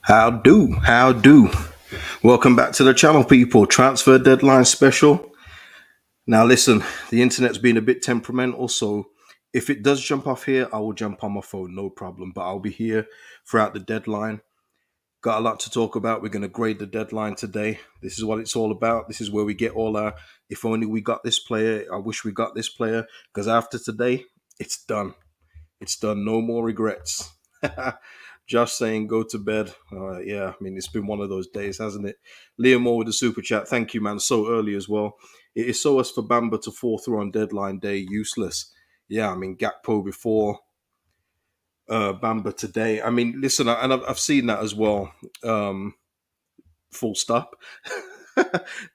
How do? How do? Welcome back to the channel, people. Transfer deadline special. Now, listen, the internet's been a bit temperamental, so if it does jump off here, I will jump on my phone, no problem. But I'll be here throughout the deadline. Got a lot to talk about. We're going to grade the deadline today. This is what it's all about. This is where we get all our, if only we got this player, I wish we got this player. Because after today, it's done. It's done. No more regrets. Josh saying go to bed. Yeah, I mean, it's been one of those days, hasn't it? Liam Moore with the super chat. Thank you, man. So early as well. It is so as for Bamba to fall through on deadline day, useless. Yeah, I mean, Gakpo before Bamba today. I mean, listen, and I've seen that as well. Full stop.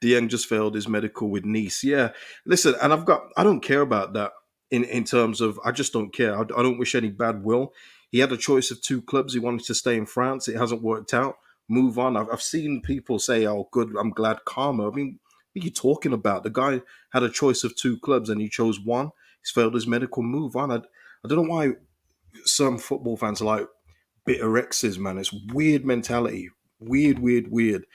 Dieng just failed his medical with Nice. Yeah, listen, and I don't care about that in terms of, I just don't care. I don't wish any bad will. He had a choice of two clubs. He wanted to stay in France. It hasn't worked out. Move on. I've seen people say, oh, good, I'm glad karma. I mean, what are you talking about? The guy had a choice of two clubs and he chose one. He's failed his medical. Move on. I don't know why some football fans are like bitter exes, man. It's weird mentality. Weird, weird, weird.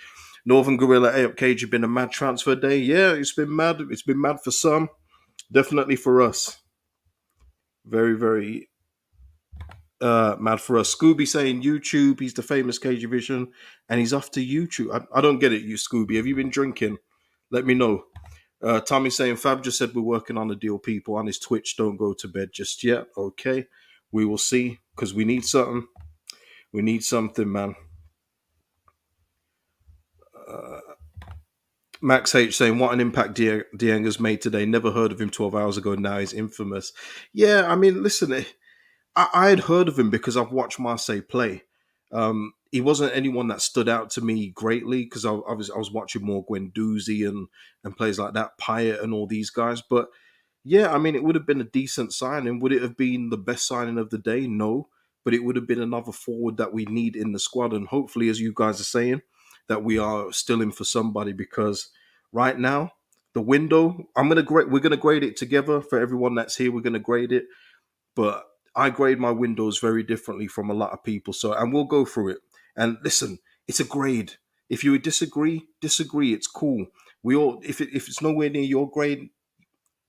Northern Gorilla, hey up, Cage, you've been a mad transfer day. Yeah, it's been mad. It's been mad for some. Definitely for us. Very, very mad for us. Scooby saying YouTube, he's the famous Cage Vision, and he's off to YouTube. I don't get it, you Scooby. Have you been drinking? Let me know. Tommy saying Fab just said we're working on a deal, people. On his Twitch, don't go to bed just yet. Okay. We will see, because we need something. We need something, man. Max H saying, what an impact Dieng has made today. Never heard of him 12 hours ago. Now he's infamous. Yeah, I mean, listen, I had heard of him because I've watched Marseille play. He wasn't anyone that stood out to me greatly because I was watching more Guendouzi and players like that, Payet and all these guys. But yeah, I mean, it would have been a decent signing. Would it have been the best signing of the day? No, but it would have been another forward that we need in the squad. And hopefully, as you guys are saying, that we are still in for somebody because right now the window. We're gonna grade it together for everyone that's here. We're gonna grade it, but I grade my windows very differently from a lot of people. So, and we'll go through it. And listen, it's a grade. If you disagree, disagree. It's cool. We all, if it's nowhere near your grade,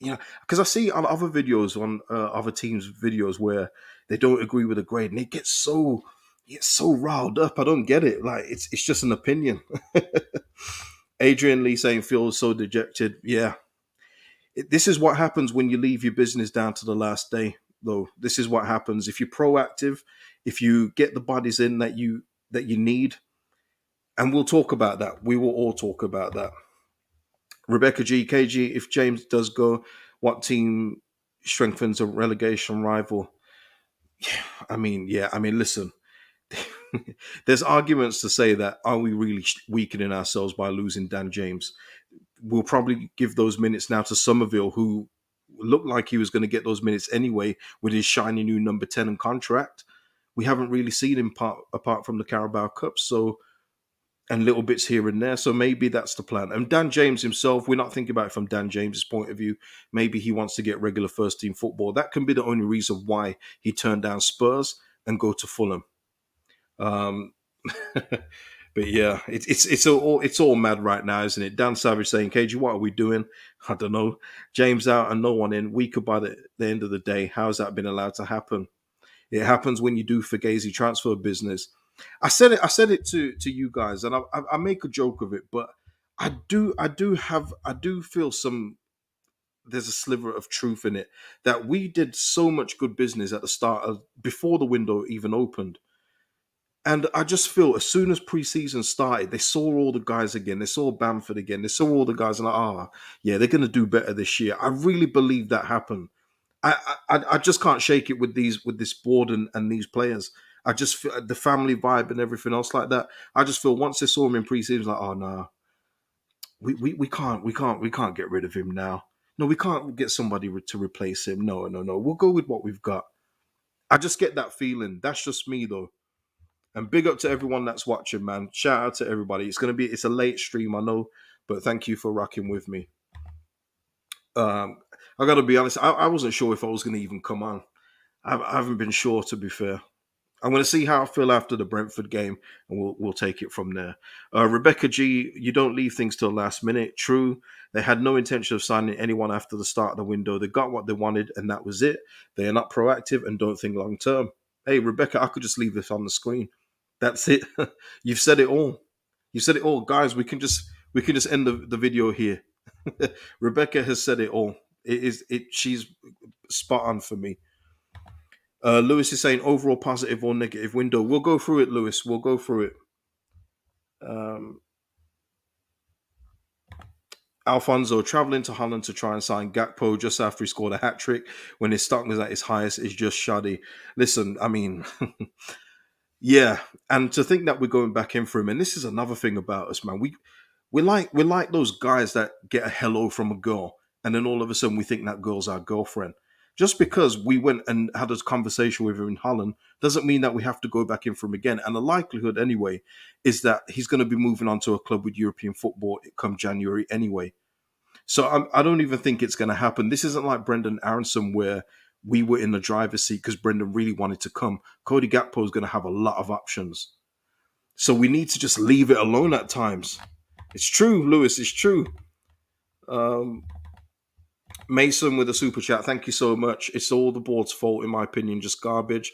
yeah, because I see on other videos on other teams' videos where they don't agree with a grade, and it gets so riled up. I don't get it. Like it's just an opinion. Adrian Lee saying feels so dejected. Yeah, this is what happens when you leave your business down to the last day. Though this is what happens if you're proactive, if you get the bodies in that you need, and we'll talk about that. We will all talk about that. Rebecca GKG, if James does go, what team strengthens a relegation rival? Yeah, I mean, listen, there's arguments to say that are we really weakening ourselves by losing Dan James? We'll probably give those minutes now to Somerville, who looked like he was going to get those minutes anyway with his shiny new number 10 and contract. We haven't really seen him apart from the Carabao Cup, so and little bits here and there. So maybe that's the plan. And Dan James himself, we're not thinking about it from Dan James's point of view. Maybe he wants to get regular first team football. That can be the only reason why he turned down Spurs and go to Fulham. Um, but yeah, it's all mad right now, isn't it? Dan Savage saying, "KG, what are we doing? I don't know. James out and no one in. Weaker by the end of the day. How's that been allowed to happen? It happens when you do Fugazi transfer business. I said it to you guys, and I make a joke of it, but I do feel some. There's a sliver of truth in it that we did so much good business at the start of before the window even opened. And I just feel as soon as preseason started, they saw all the guys again. They saw Bamford again. They saw all the guys, and yeah, they're going to do better this year. I really believe that happened. I just can't shake it with this board and these players. I just feel the family vibe and everything else like that. I just feel once they saw him in preseason, like, oh no, we can't get rid of him now. No, we can't get somebody to replace him. No, no, no. We'll go with what we've got. I just get that feeling. That's just me though. And big up to everyone that's watching, man. Shout out to everybody. It's a late stream, I know, but thank you for rocking with me. Um, I got to be honest. I wasn't sure if I was going to even come on. I haven't been sure, to be fair. I'm going to see how I feel after the Brentford game, and we'll take it from there. Rebecca G, you don't leave things till last minute. True, they had no intention of signing anyone after the start of the window. They got what they wanted, and that was it. They are not proactive and don't think long term. Hey, Rebecca, I could just leave this on the screen. That's it. You've said it all. You said it all, guys. We can just end the video here. Rebecca has said it all. It is it. She's spot on for me. Lewis is saying overall positive or negative window. We'll go through it, Lewis. We'll go through it. Um, Alfonso traveling to Holland to try and sign Gakpo just after he scored a hat trick when his stock was at its highest is just shoddy. Listen, I mean, yeah, and to think that we're going back in for him, and this is another thing about us, man. We're like those guys that get a hello from a girl, and then all of a sudden we think that girl's our girlfriend. Just because we went and had a conversation with her in Holland doesn't mean that we have to go back in for him again. And the likelihood, anyway, is that he's going to be moving on to a club with European football come January anyway. So I don't even think it's going to happen. This isn't like Brendan Aronson where we were in the driver's seat because Brendan really wanted to come. Cody Gakpo is going to have a lot of options. So we need to just leave it alone at times. It's true, Lewis. It's true. Um, Mason with a super chat. Thank you so much. It's all the board's fault, in my opinion. Just garbage.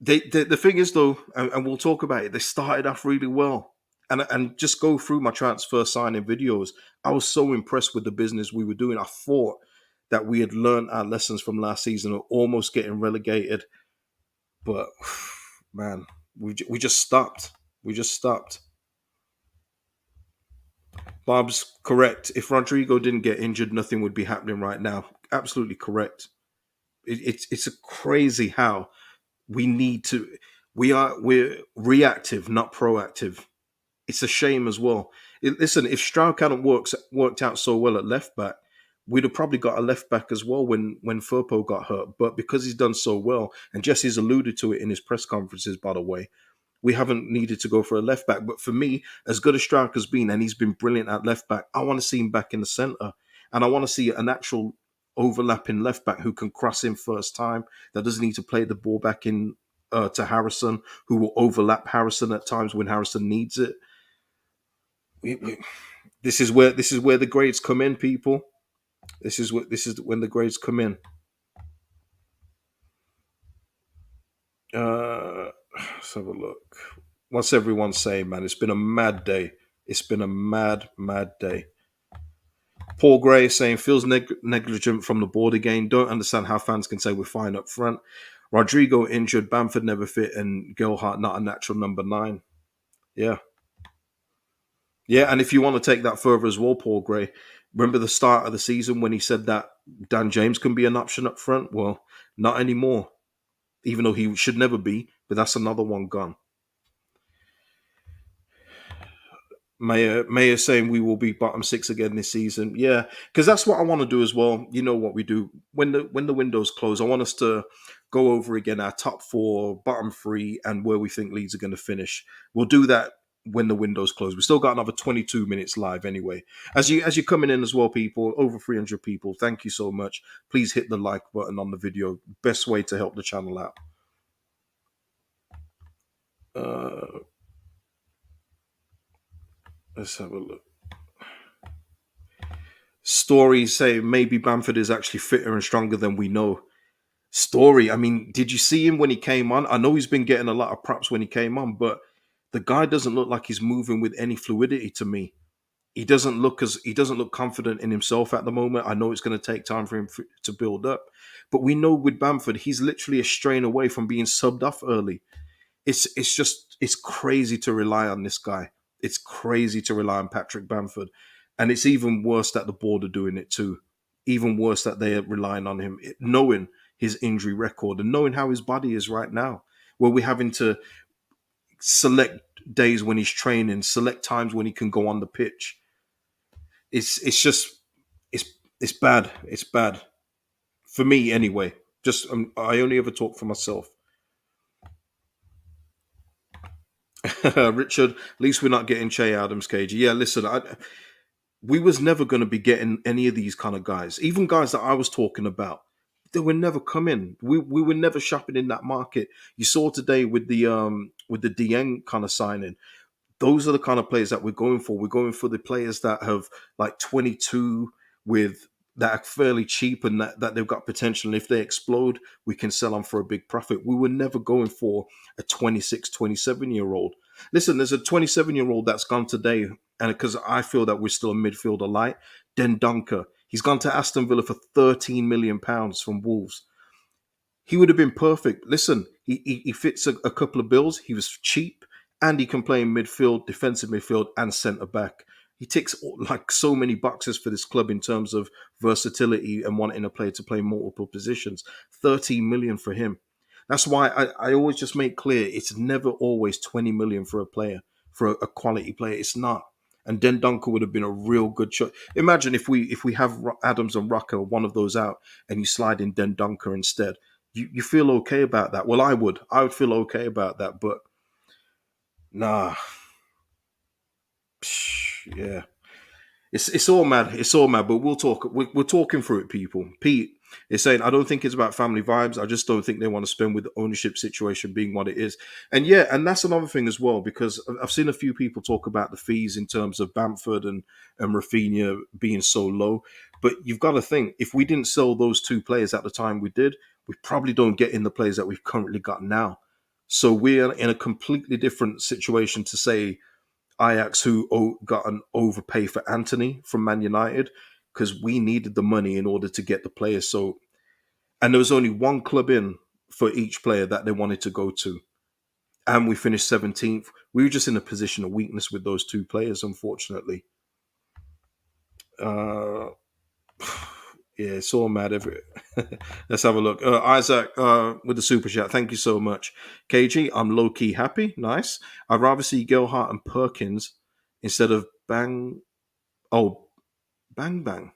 The thing is, though, and we'll talk about it. They started off really well, and just go through my transfer signing videos. I was so impressed with the business we were doing. I thought that we had learned our lessons from last season, of almost getting relegated, but man, we just stopped. We just stopped. Bob's correct. If Rodrigo didn't get injured, nothing would be happening right now. Absolutely correct. It's a crazy how we need to. We're reactive, not proactive. It's a shame as well. Listen, if Stroud hadn't worked out so well at left back, we'd have probably got a left back as well when Firpo got hurt. But because he's done so well, and Jesse's alluded to it in his press conferences, by the way, we haven't needed to go for a left back. But for me, as good as Strauch has been, and he's been brilliant at left back, I want to see him back in the centre. And I want to see an actual overlapping left back who can cross in first time, that doesn't need to play the ball back in to Harrison, who will overlap Harrison at times when Harrison needs it. We, this is where the grades come in, people. This is when the grades come in. Let's have a look. What's everyone saying, man? It's been a mad day. It's been a mad, mad day. Paul Gray is saying feels negligent from the board again. Don't understand how fans can say we're fine up front. Rodrigo injured, Bamford never fit, and Gilhart not a natural number 9. Yeah. Yeah, and if you want to take that further as well, Paul Gray, remember the start of the season when he said that Dan James can be an option up front? Well, not anymore, even though he should never be, but that's another one gone. Mayor saying we will be bottom 6 again this season. Yeah, because that's what I want to do as well. You know what we do when the windows close. I want us to go over again our top 4, bottom 3, and where we think Leeds are going to finish. We'll do that when the windows close. We still got another 22 minutes live anyway. As you're coming in as well, people, over 300 people. Thank you so much. Please hit the like button on the video. Best way to help the channel out. Let's have a look. Story say maybe Bamford is actually fitter and stronger than we know. Story, I mean, did you see him when he came on? I know he's been getting a lot of props when he came on, but the guy doesn't look like he's moving with any fluidity to me. He doesn't look confident in himself at the moment. I know it's going to take time for him to build up, but we know with Bamford, he's literally a strain away from being subbed off early. It's crazy to rely on this guy. It's crazy to rely on Patrick Bamford. And it's even worse that the board are doing it too. Even worse that they are relying on him, knowing his injury record and knowing how his body is right now, where we're having to select days when he's training, select times when he can go on the pitch. It's bad. It's bad for me anyway. Just I only ever talk for myself. Richard, at least we're not getting Che Adams, KG. Yeah, listen, we was never going to be getting any of these kind of guys, even guys that I was talking about. they were never coming. We were never shopping in that market. You saw today with the Dieng kind of signing. Those are the kind of players that we're going for. We're going for the players that have like 22 with that are fairly cheap and that they've got potential. And if they explode, we can sell them for a big profit. We were never going for a 26, 27 year old. Listen, there's a 27-year-old that's gone today, and because I feel that we're still a midfielder light, Den Dunker. He's gone to Aston Villa for £13 million from Wolves. He would have been perfect. Listen, he fits a couple of bills. He was cheap, and he can play in midfield, defensive midfield, and centre back. He ticks like so many boxes for this club in terms of versatility and wanting a player to play multiple positions. 13 million for him. That's why I always just make clear it's never always 20 million for a player, for a quality player. It's not. And Den Dunker would have been a real good choice. Imagine if we have Adams and Rocker, one of those out, and you slide in Den Dunker instead. You feel okay about that? Well, I would. I would feel okay about that, but nah, yeah. It's all mad. It's all mad. But we'll talk. We're talking through it, people. Pete is saying, I don't think it's about family vibes. I just don't think they want to spend with the ownership situation being what it is. And yeah, and that's another thing as well, because I've seen a few people talk about the fees in terms of Bamford and Rafinha being so low. But you've got to think, if we didn't sell those two players at the time we did, we probably don't get in the players that we've currently got now. So we're in a completely different situation to say Ajax, who got an overpay for Anthony from Man United, because we needed the money in order to get the players. So, and there was only one club in for each player that they wanted to go to, and we finished 17th. We were just in a position of weakness with those two players, unfortunately. Uh, yeah, it's all mad. Let's have a look. Isaac with the super chat. Thank you so much. KG, I'm low key happy. Nice. I'd rather see Gilhart and Perkins instead of Bang. Oh, Bang Bang.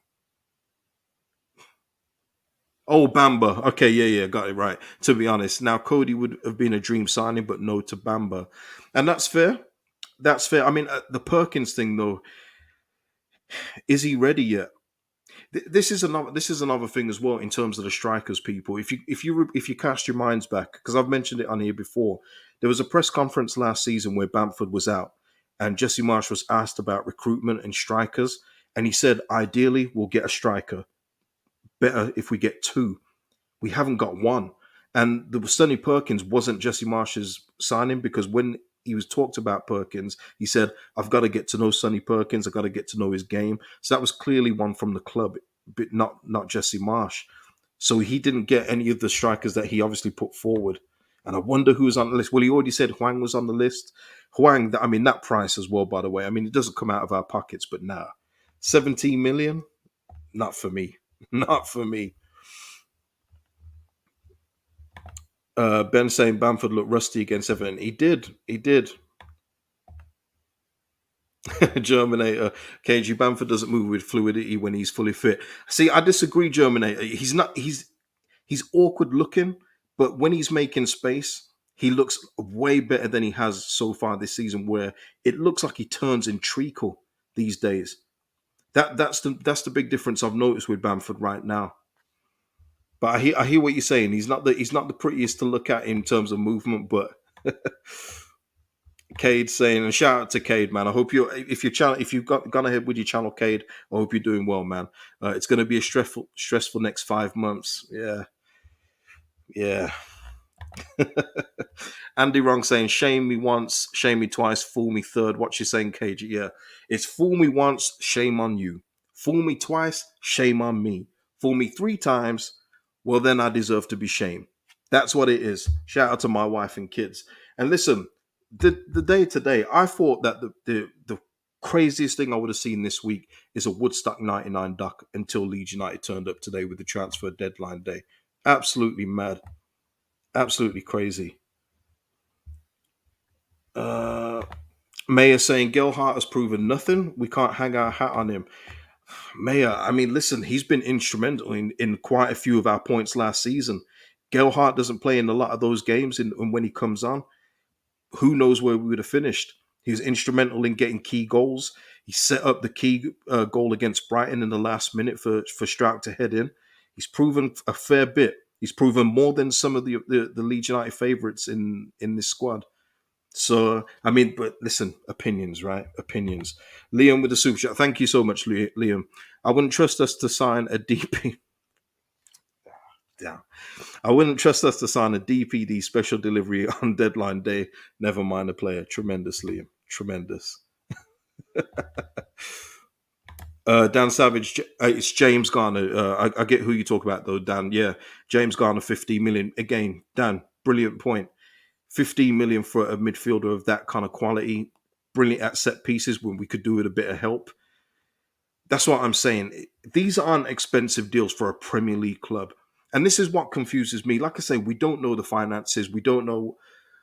Oh, Bamba. Okay, yeah, got it right. To be honest, now Cody would have been a dream signing, but no to Bamba, and that's fair. That's fair. I mean, the Perkins thing though, is he ready yet? This is another thing as well in terms of the strikers, people. If you cast your minds back, because I've mentioned it on here before, there was a press conference last season where Bamford was out, and Jesse Marsh was asked about recruitment and strikers, and he said, ideally, we'll get a striker. Better if we get two. We haven't got one. And the Sonny Perkins wasn't Jesse Marsh's signing, because when he was talked about Perkins, he said, I've got to get to know Sonny Perkins. I've got to get to know his game. So that was clearly one from the club, but not Jesse Marsh. So he didn't get any of the strikers that he obviously put forward. And I wonder who's on the list. Well, he already said Huang was on the list. Huang, I mean, that price as well, by the way. I mean, it doesn't come out of our pockets, but nah. 17 million? Not for me. Not for me. Ben saying Bamford looked rusty against Everton. He did. He did. Germinator. KG Bamford doesn't move with fluidity when he's fully fit. See, I disagree, Germinator. He's not. He's awkward looking, but when he's making space, he looks way better than he has so far this season. Where it looks like he turns in treacle these days. That's the big difference I've noticed with Bamford right now. But I hear what you're saying. He's not the prettiest to look at in terms of movement, but Cade saying, and shout out to Cade, man. I hope if you've gone ahead with your channel, Cade, I hope you're doing well, man. It's going to be a stressful next 5 months. Yeah, yeah. Andy Wrong saying, shame me once, shame me twice, fool me third. What you saying, Cage? Yeah, it's fool me once, shame on you. Fool me twice, shame on me. Fool me three times, well then I deserve to be shamed. That's what it is. Shout out to my wife and kids. And listen, the day today, I thought that the craziest thing I would have seen this week is a Woodstock 99 duck until Leeds United turned up today with the transfer deadline day. Absolutely mad. Absolutely crazy. Uh, Mayor saying Gelhart has proven nothing. We can't hang our hat on him. Mayor, I mean, listen, he's been instrumental in quite a few of our points last season. Gelhart doesn't play in a lot of those games, and when he comes on, who knows where we would have finished. He was instrumental in getting key goals. He set up the key goal against Brighton in the last minute for Stroud to head in. He's proven a fair bit. He's proven more than some of the Leeds United favourites in this squad. So I mean, but listen, opinions, right? Opinions. Liam with the super chat. Thank you so much, Liam. I wouldn't trust us to sign a DP. Yeah. I wouldn't trust us to sign a DPD special delivery on deadline day. Never mind a player. Tremendous, Liam. Tremendous. Dan Savage, it's James Garner. I get who you talk about though, Dan. Yeah, James Garner, 15 million. Again, Dan, brilliant point. 15 million for a midfielder of that kind of quality. Brilliant at set pieces when we could do with a bit of help. That's what I'm saying. These aren't expensive deals for a Premier League club. And this is what confuses me. Like I say, we don't know the finances. We don't know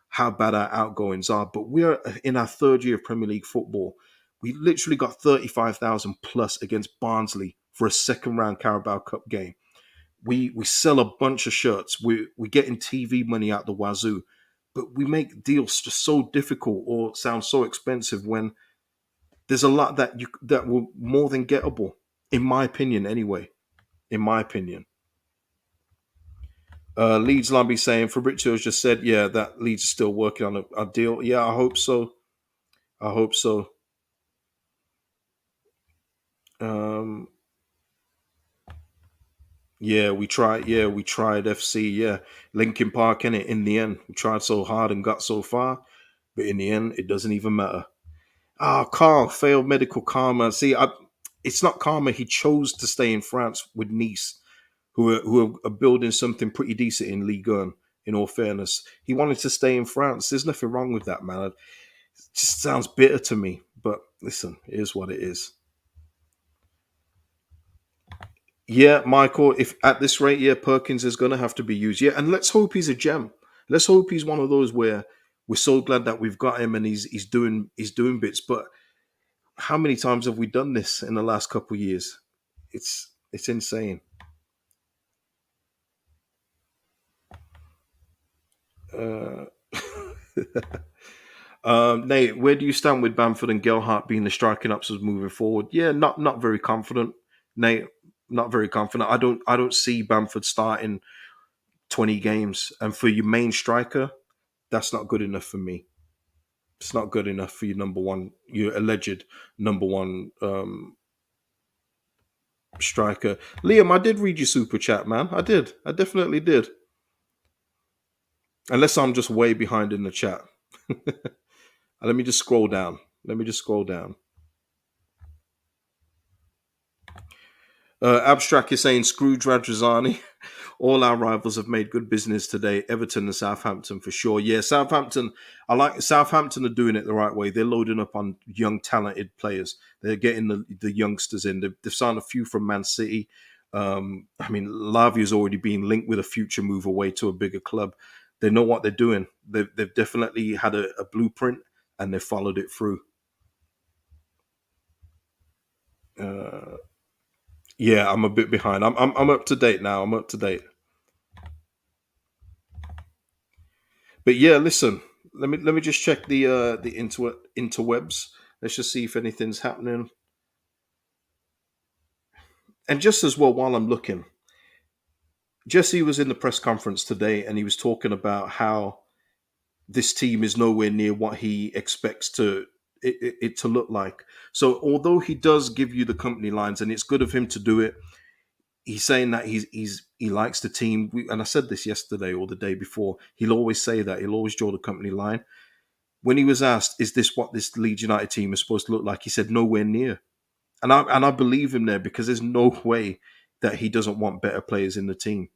how bad our outgoings are, but we're in our third year of Premier League football. We literally got 35,000 plus against Barnsley for a second round Carabao Cup game. We sell a bunch of shirts. We're getting TV money out the wazoo, but we make deals just so difficult or sound so expensive when there's a lot that were more than gettable, in my opinion. Anyway, in my opinion. Leeds Lambie saying Fabrizio's just said, yeah, that Leeds is still working on a deal. Yeah, I hope so. I hope so. Um, yeah, we tried. Yeah, we tried FC. Yeah, Linkin Park in it. In the end, we tried so hard and got so far, but in the end, it doesn't even matter. Ah, Carl failed medical karma. See, it's not karma. He chose to stay in France with Nice, who are building something pretty decent in Ligue 1. In all fairness, he wanted to stay in France. There's nothing wrong with that, man. It just sounds bitter to me. But listen, it is what it is. Yeah, Michael, if at this rate, yeah, Perkins is going to have to be used. Yeah, and let's hope he's a gem. Let's hope he's one of those where we're so glad that we've got him and he's doing bits. But how many times have we done this in the last couple of years? It's insane. Uh, Nate, where do you stand with Bamford and Gelhart being the striking ups moving forward? Yeah, not very confident, Nate. Not very confident. I don't see Bamford starting 20 games, and for your main striker, that's not good enough for me. It's not good enough for your number one, your alleged number one striker. Liam, I did read your super chat, man. I did. I definitely did. Unless I'm just way behind in the chat. Let me just scroll down. Let me just scroll down. Abstract is saying Scrooge Radrazani. All our rivals have made good business today. Everton and Southampton for sure. Yeah, Southampton. I like Southampton are doing it the right way. They're loading up on young, talented players. They're getting the youngsters in. They've signed a few from Man City. I mean, Lavia's already been linked with a future move away to a bigger club. They know what they're doing. They've definitely had a blueprint and they've followed it through. Uh, yeah, I'm a bit behind. I'm up to date now. I'm up to date. But yeah, listen. Let me just check the interwebs. Let's just see if anything's happening. And just as well, while I'm looking, Jesse was in the press conference today, and he was talking about how this team is nowhere near what he expects it to look like. So although he does give you the company lines, and it's good of him to do it, he's saying that he likes the team. And I said this yesterday or the day before. He'll always say that. He'll always draw the company line. When he was asked, "Is this what this Leeds United team is supposed to look like?" He said, "Nowhere near." And I believe him there because there's no way that he doesn't want better players in the team.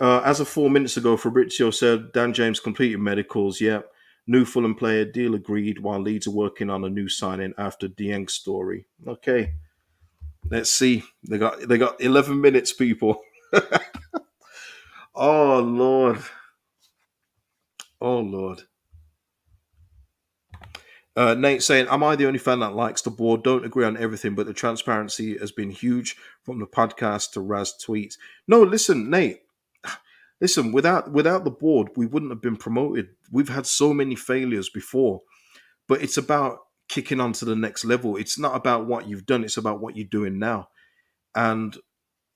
As of 4 minutes ago, Fabrizio said Dan James completed medicals. Yep. New Fulham player, deal agreed, while Leeds are working on a new signing after Dieng's story. Okay. Let's see. They got 11 minutes, people. Oh Lord. Oh Lord. Nate saying, "Am I the only fan that likes the board? Don't agree on everything, but the transparency has been huge from the podcast to Raz tweets." No, listen, Nate. Listen, without the board, we wouldn't have been promoted. We've had so many failures before, but it's about kicking on to the next level. It's not about what you've done; it's about what you're doing now. And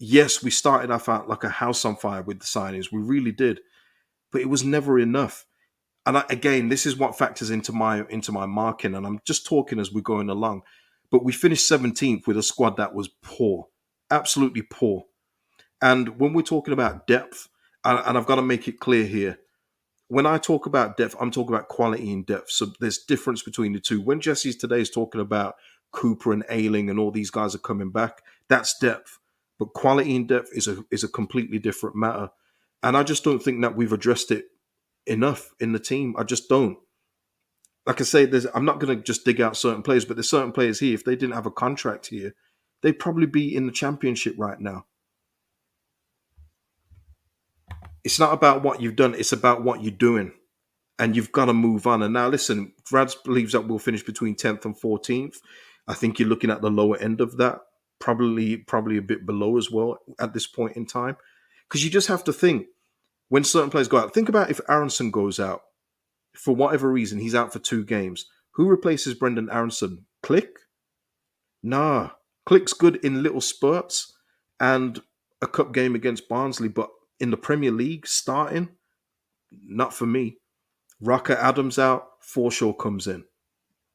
Yes, we started off out like a house on fire with the signings. We really did, but it was never enough. And again, this is what factors into my marking. And I'm just talking as we're going along. But we finished 17th with a squad that was poor, absolutely poor. And when we're talking about depth, and I've got to make it clear here, when I talk about depth, I'm talking about quality and depth. So there's difference between the two. When Jesse's today is talking about Cooper and Ailing and all these guys are coming back, that's depth. But quality and depth is a completely different matter. And I just don't think that we've addressed it enough in the team. I just don't. Like I say, I'm not going to just dig out certain players, but there's certain players here. If they didn't have a contract here, they'd probably be in the championship right now. It's not about what you've done; it's about what you're doing, and you've got to move on. And now, listen, Rads believes that we'll finish between 10th and 14th. I think you're looking at the lower end of that, probably a bit below as well at this point in time, because you just have to think when certain players go out. Think about if Aronson goes out for whatever reason, he's out for 2 games. Who replaces Brendan Aronson? Click? Nah. Click's good in little spurts and a cup game against Barnsley, but in the Premier League, starting, not for me. Rocker Adams out, Forshaw comes in.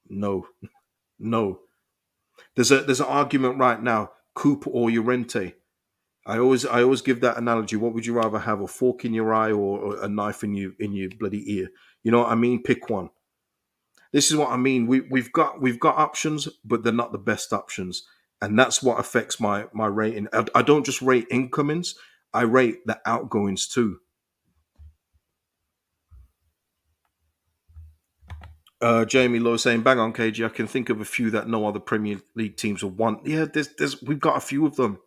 No, no. There's an argument right now, Cooper or Llorente. I always give that analogy. What would you rather have, a fork in your eye or a knife in your bloody ear? You know what I mean? Pick one. This is what I mean. We've got options, but they're not the best options, and that's what affects my rating. I don't just rate incomings; I rate the outgoings too. Jamie Lowe saying, "Bang on, KG. I can think of a few that no other Premier League teams would want." Yeah, we've got a few of them.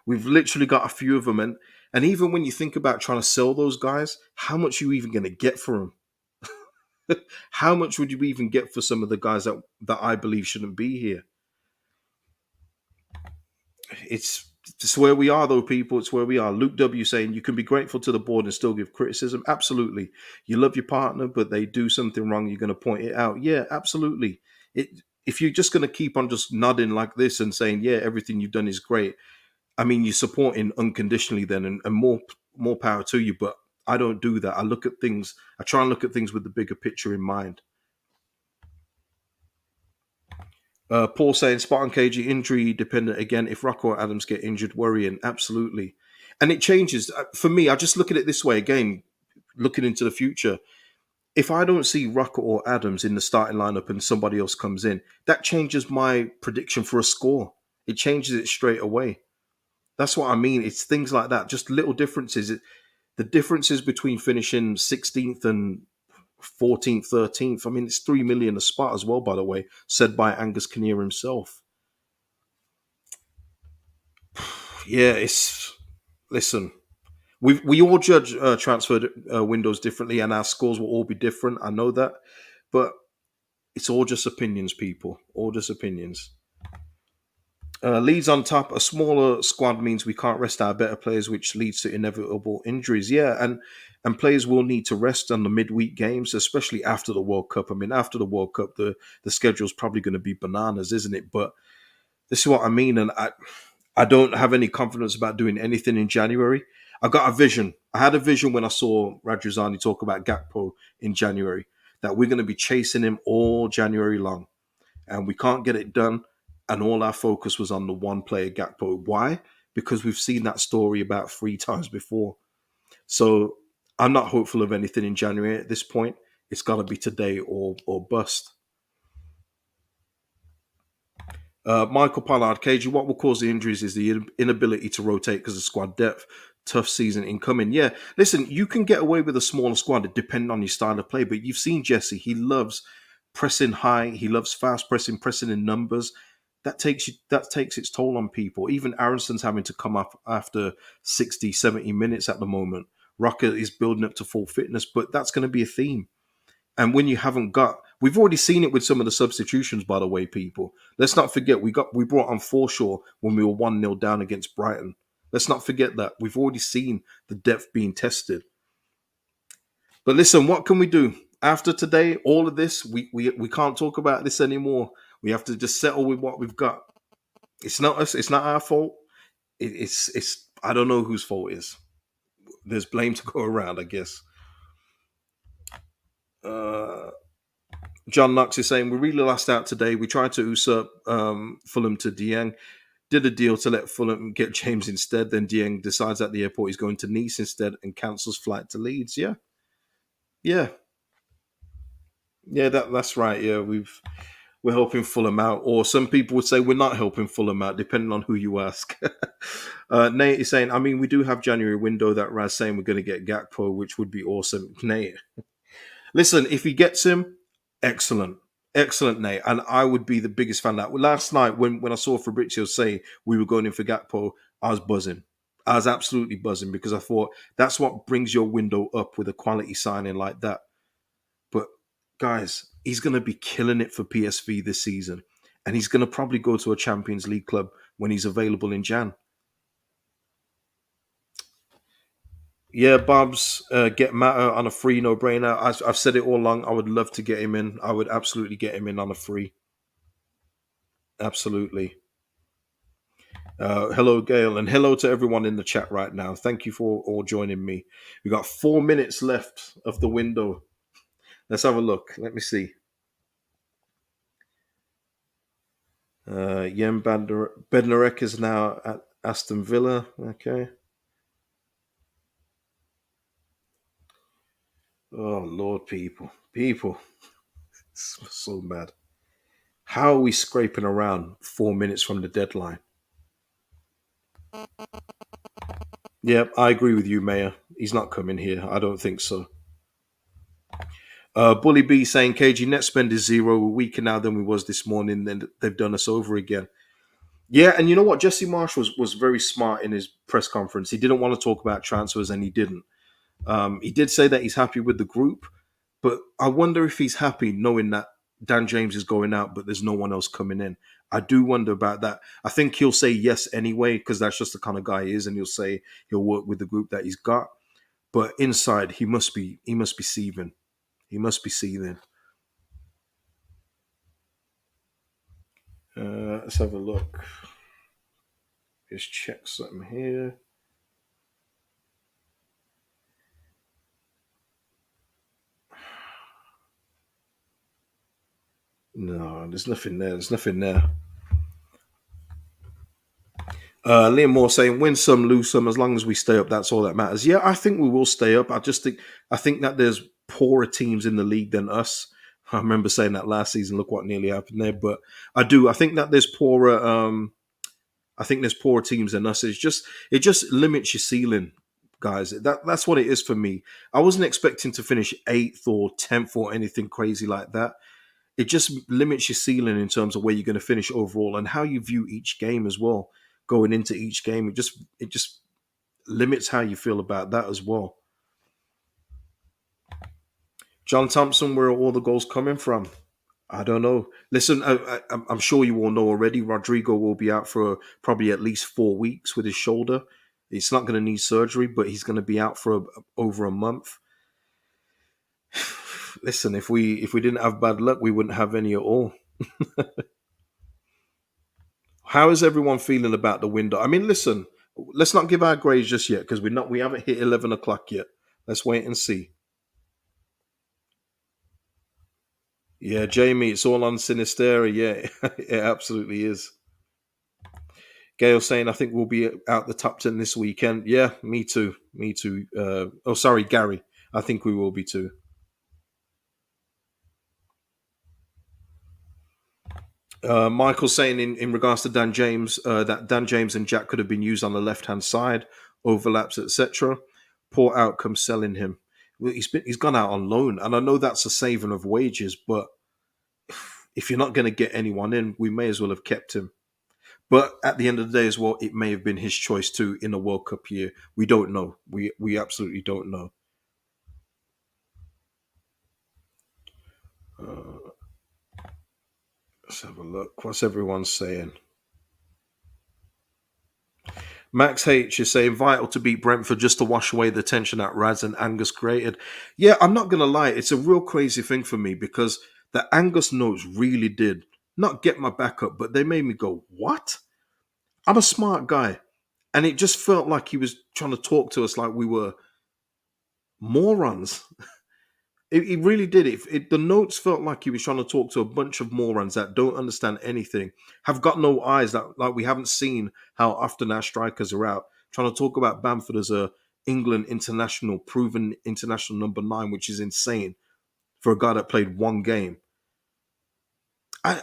We've literally got a few of them, and even when you think about trying to sell those guys, how much are you even going to get for them? How much would you even get for some of the guys that I believe shouldn't be here? It's where we are, though, people. It's where we are. Luke W saying you can be grateful to the board and still give criticism. Absolutely. You love your partner, but they do something wrong. You're going to point it out. Yeah, absolutely. It If you're just going to keep on just nodding like this and saying, yeah, everything you've done is great. I mean, you're supporting unconditionally then, and more power to you. But I don't do that. I look at things. I try and look at things with the bigger picture in mind. Paul saying Spartan KG injury dependent again. If Rocco or Adams get injured, worrying absolutely, and it changes for me. I just look at it this way again, looking into the future. If I don't see Rocco or Adams in the starting lineup and somebody else comes in, that changes my prediction for a score. It changes it straight away. That's what I mean. It's things like that, just little differences. The differences between finishing 16th and 14th, 13th. I mean, it's 3 million a spot as well, by the way, said by Angus Kinnear himself. Yeah, listen. We all judge transfer windows differently, and our scores will all be different. I know that, but it's all just opinions, people. All just opinions. Leeds on top. A smaller squad means we can't rest our better players, which leads to inevitable injuries. Yeah, and players will need to rest on the midweek games, especially after the World Cup. I mean, after the World Cup, the schedule's probably going to be bananas, isn't it? But this is what I mean, and I don't have any confidence about doing anything in January. I got a vision. I had a vision when I saw Radrizzani talk about Gakpo in January that we're going to be chasing him all January long, and we can't get it done. And all our focus was on the one player, Gakpo. Why? Because we've seen that story about 3 times before. So I'm not hopeful of anything in January at this point. It's got to be today or bust. Michael Pollard, KG, what will cause the injuries is the inability to rotate because of squad depth. Tough season incoming. Yeah, listen, you can get away with a smaller squad depending on your style of play, but you've seen Jesse. He loves pressing high. He loves fast pressing, pressing in numbers. That takes its toll on people. Even Aronson's having to come up after 60, 70 minutes at the moment. Rocket is building up to full fitness, but that's going to be a theme. And when you haven't got, we've already seen it with some of the substitutions, by the way, people. Let's not forget we brought on Forshaw when we were 1-0 down against Brighton. Let's not forget that. We've already seen the depth being tested. But listen, what can we do? After today, all of this, we can't talk about this anymore. We have to just settle with what we've got. It's not us, it's not our fault. It's I don't know whose fault it is. There's blame to go around, I guess. Uh, John Knox is saying we really lost out today. We tried to usurp Fulham to Dieng. Did a deal to let Fulham get James instead. Then Dieng decides at the airport he's going to Nice instead and cancels flight to Leeds. Yeah, yeah, yeah. That's right. Yeah, we're helping Fulham out, or some people would say we're not helping Fulham out, depending on who you ask. Nate is saying, I mean, we do have January window that Raz saying we're going to get Gakpo, which would be awesome. Nate, listen, if he gets him, excellent. Excellent, Nate. And I would be the biggest fan of that. Last night, when I saw Fabrizio say we were going in for Gakpo, I was buzzing. I was absolutely buzzing because I thought that's what brings your window up with a quality signing like that. But guys, he's going to be killing it for PSV this season. And he's going to probably go to a Champions League club when he's available in Jan. Yeah, Bob's get Matter on a free no brainer. I've said it all along. I would love to get him in. I would absolutely get him in on a free. Absolutely. Hello, Gail, and hello to everyone in the chat right now. Thank you for all joining me. We got 4 minutes left of the window. Let's have a look. Let me see. Yen Bednarek is now at Aston Villa. Okay. Oh Lord, people, it's so mad. How are we scraping around 4 minutes from the deadline? Yep, I agree with you, Mayor. He's not coming here. I don't think so. Bully B saying KG net spend is zero. We're weaker now than we was this morning. Then they've done us over again. Yeah, and you know what? Jesse Marsh was very smart in his press conference. He didn't want to talk about transfers, and he didn't. He did say that he's happy with the group, but I wonder if he's happy knowing that Dan James is going out, but there's no one else coming in. I do wonder about that. I think he'll say yes anyway because that's just the kind of guy he is, and he'll say he'll work with the group that he's got. But inside, he must be seething. He must be seething. Let's have a look. Just check something here. No, there's nothing there. There's nothing there. Liam Moore saying, "Win some, lose some. As long as we stay up, that's all that matters." Yeah, I think we will stay up. I think that there's poorer teams in the league than us. I remember saying that last season. Look what nearly happened there. But I do. I think that there's poorer. I think there's poorer teams than us. It just limits your ceiling, guys. That's what it is for me. I wasn't expecting to finish eighth or 10th or anything crazy like that. It just limits your ceiling in terms of where you're going to finish overall and how you view each game as well. Going into each game, it just limits how you feel about that as well. John Thompson, where are all the goals coming from? I don't know. Listen, I'm sure you all know already. Rodrigo will be out for probably at least 4 weeks with his shoulder. It's not going to need surgery, but he's going to be out for over a month. Listen, if we didn't have bad luck, we wouldn't have any at all. How is everyone feeling about the window? I mean, listen, let's not give our grades just yet because we haven't hit 11 o'clock yet. Let's wait and see. Yeah, Jamie, it's all on Sinistera. Yeah, it absolutely is. Gail saying, I think we'll be out the top 10 this weekend. Yeah, me too. Me too. Sorry, Gary. I think we will be too. Michael saying in regards to Dan James that Dan James and Jack could have been used on the left hand side, overlaps, etc. Poor outcome selling him. Well, he's gone out on loan, and I know that's a saving of wages, but if you're not going to get anyone in, we may as well have kept him. But at the end of the day, as well, it may have been his choice too in a World Cup year. We don't know. We absolutely don't know. Uh, let's have a look. What's everyone saying? Max H is saying vital to beat Brentford just to wash away the tension that Raz and Angus created. Yeah, I'm not gonna lie, it's a real crazy thing for me because the Angus notes really did not get my back up, but they made me go, "What?" I'm a smart guy, and it just felt like he was trying to talk to us like we were morons. It really did. The notes felt like he was trying to talk to a bunch of morons that don't understand anything, have got no eyes, that like we haven't seen how often our strikers are out. Trying to talk about Bamford as a England international, proven international number 9, which is insane for a guy that played one game. I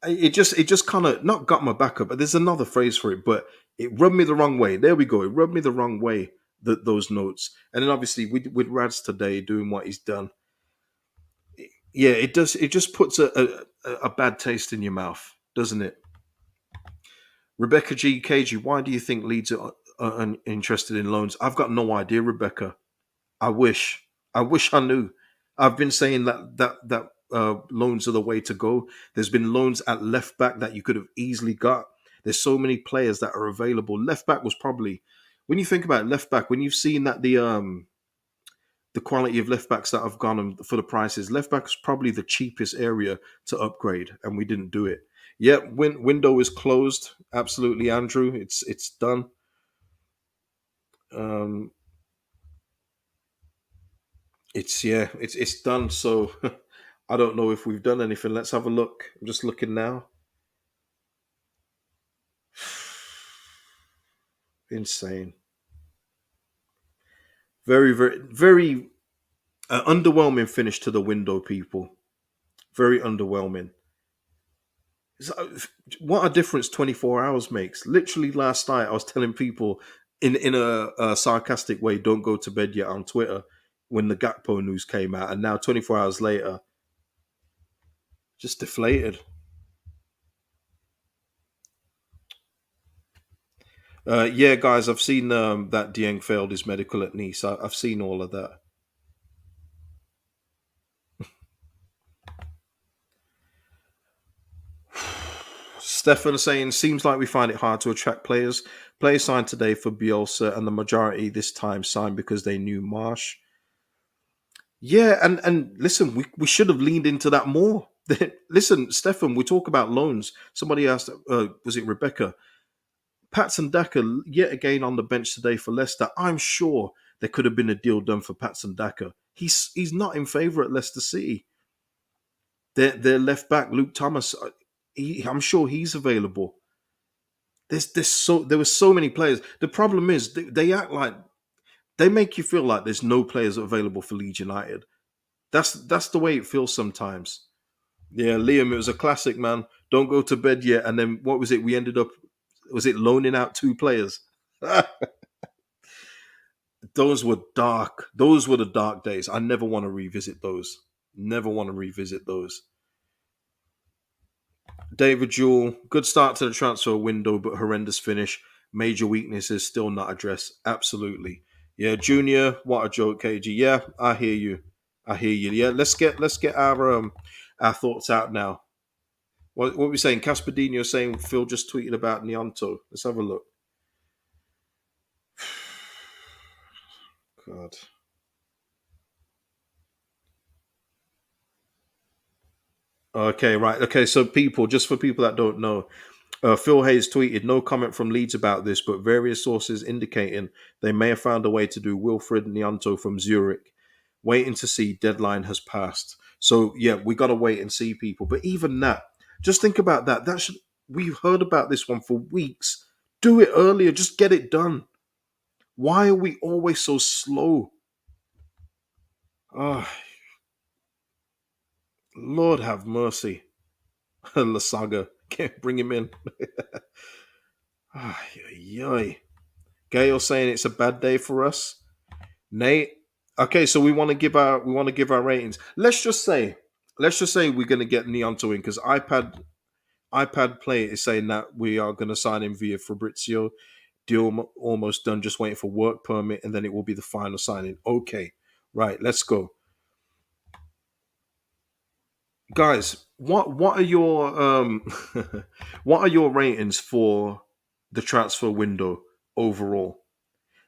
it just kind of not got my back up, but there's another phrase for it, but it rubbed me the wrong way. There we go. It rubbed me the wrong way, that those notes. And then obviously with Rads today doing what he's done, yeah, it does. It just puts a bad taste in your mouth, doesn't it? Rebecca G. KG, why do you think Leeds are interested in loans? I've got no idea, Rebecca. I wish. I wish I knew. I've been saying that loans are the way to go. There's been loans at left back that you could have easily got. There's so many players that are available. Left back was probably, when you think about left back, when you've seen that the quality of left backs that have gone for the prices, left back is probably the cheapest area to upgrade, and we didn't do it. Yep, window is closed. Absolutely, Andrew. It's done. Um, it's done. So I don't know if we've done anything. Let's have a look. I'm just looking now. Insane. Very, very, very underwhelming finish to the window, people. Very underwhelming. So, what a difference 24 hours makes. Literally last night, I was telling people in a sarcastic way, don't go to bed yet on Twitter when the Gakpo news came out. And now 24 hours later, just deflated. Yeah, guys, I've seen that Dieng failed his medical at Nice. I've seen all of that. Stefan saying, seems like we find it hard to attract players. Players signed today for Bielsa, and the majority this time signed because they knew Marsh. Yeah, and listen, we should have leaned into that more. Listen, Stefan, we talk about loans. Somebody asked, was it Rebecca? Patson Daka yet again on the bench today for Leicester. I'm sure there could have been a deal done for Patson Daka. He's not in favour at Leicester City. Their left back Luke Thomas, I'm sure he's available. There were so many players. The problem is they act like they make you feel like there's no players available for Leeds United. That's the way it feels sometimes. Yeah, Liam, it was a classic, man. Don't go to bed yet. And then what was it? We ended up, was it loaning out 2 players? Those were dark. Those were the dark days. I never want to revisit those. Never want to revisit those. David Jewell, good start to the transfer window, but horrendous finish. Major weaknesses still not addressed. Absolutely. Yeah, Junior, what a joke, KG. Yeah, I hear you. I hear you. Yeah, let's get our thoughts out now. What we saying? Caspadino saying Phil just tweeted about Nianto. Let's have a look. God. Okay, right. Okay, so people, just for people that don't know, Phil Hayes tweeted, no comment from Leeds about this, but various sources indicating they may have found a way to do Wilfred Nianto from Zurich. Waiting to see, deadline has passed. So, yeah, we got to wait and see, people. But even that, just think about that. We've heard about this one for weeks. Do it earlier. Just get it done. Why are we always so slow? Oh, Lord have mercy. Lasaga. Can't bring him in. Ay, ay, ay. Gail saying it's a bad day for us. Nate. Okay, so we want to give our ratings. Let's just say we're gonna get Neonto in because iPad Play is saying that we are gonna sign him via Fabrizio. Deal almost done, just waiting for work permit, and then it will be the final signing. Okay, right, let's go. Guys, what are your what are your ratings for the transfer window overall?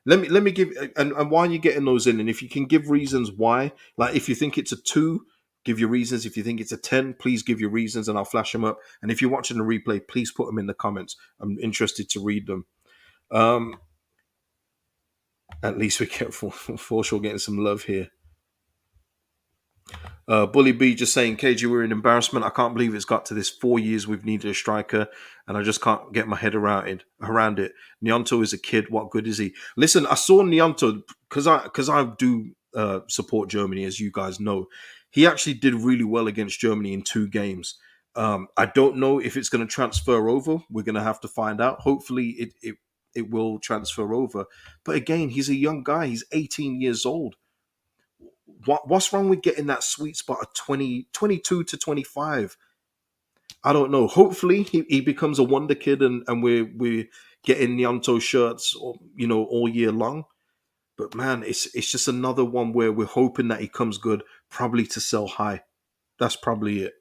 Let me give and while you're getting those in, and if you can give reasons why, like if you think it's a 2, give your reasons. If you think it's a 10, please give your reasons, and I'll flash them up. And if you're watching the replay, please put them in the comments. I'm interested to read them. Um, at least we get Forshaw getting some love here. Bully B just saying, KG, we're an embarrassment. I can't believe it's got to this 4 years we've needed a striker, and I just can't get my head around it. Nyonto is a kid. What good is he? Listen, I saw Nyonto because I do support Germany, as you guys know. He actually did really well against Germany in 2 games. I don't know if it's going to transfer over. We're going to have to find out. Hopefully, it will transfer over. But again, he's a young guy. He's 18 years old. What's wrong with getting that sweet spot of 22 to 25? I don't know. Hopefully he becomes a wonder kid, and we're getting Nyanto shirts, all year long. But man, it's just another one where we're hoping that he comes good, probably to sell high. That's probably it.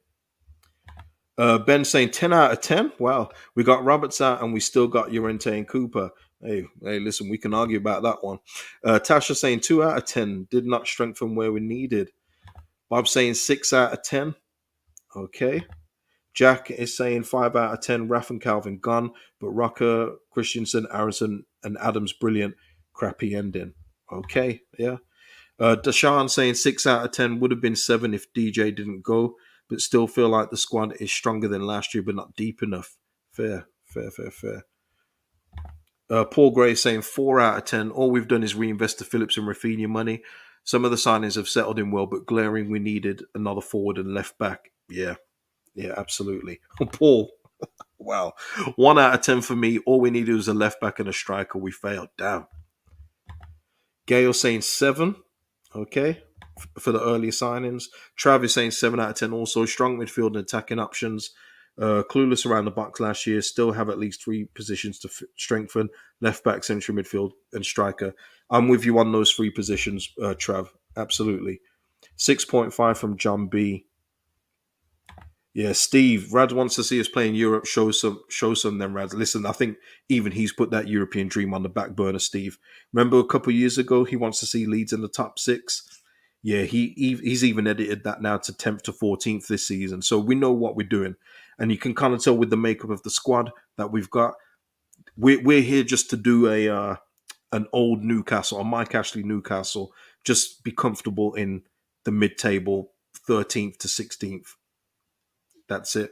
Ben saying 10 out of 10. Wow, we got Roberts out and we still got Llorente and Cooper. Hey, listen, we can argue about that one. Tasha saying 2 out of 10. Did not strengthen where we needed. Bob saying 6 out of 10. Okay. Jack is saying 5 out of 10. Raff and Calvin gone, but Rucker, Christensen, Aronson, and Adams brilliant. Crappy ending. Okay, yeah. Deshaun saying 6 out of 10. Would have been 7 if DJ didn't go, but still feel like the squad is stronger than last year, but not deep enough. Fair, fair, fair, fair. Paul Gray saying 4 out of 10. All we've done is reinvest the Phillips and Rafinha money. Some of the signings have settled in well, but glaring, we needed another forward and left back. Yeah, absolutely. Paul, wow. 1 out of 10 for me. All we needed was a left back and a striker. We failed. Damn. Gail saying 7. Okay. For the early signings. Travis saying 7 out of 10 also. Strong midfield and attacking options. Clueless around the box last year. Still have at least 3 positions to strengthen. Left back, central midfield, and striker. I'm with you on those 3 positions, Trav. Absolutely. 6.5 from John B. Yeah, Steve. Rad wants to see us play in Europe. Show some then, Rad. Listen, I think even he's put that European dream on the back burner, Steve. Remember a couple of years ago, he wants to see Leeds in the top 6. Yeah, he's even edited that now to 10th to 14th this season. So we know what we're doing. And you can kind of tell with the makeup of the squad that we've got. We're here just to do an old Newcastle, a Mike Ashley Newcastle, just be comfortable in the mid-table, 13th to 16th. That's it.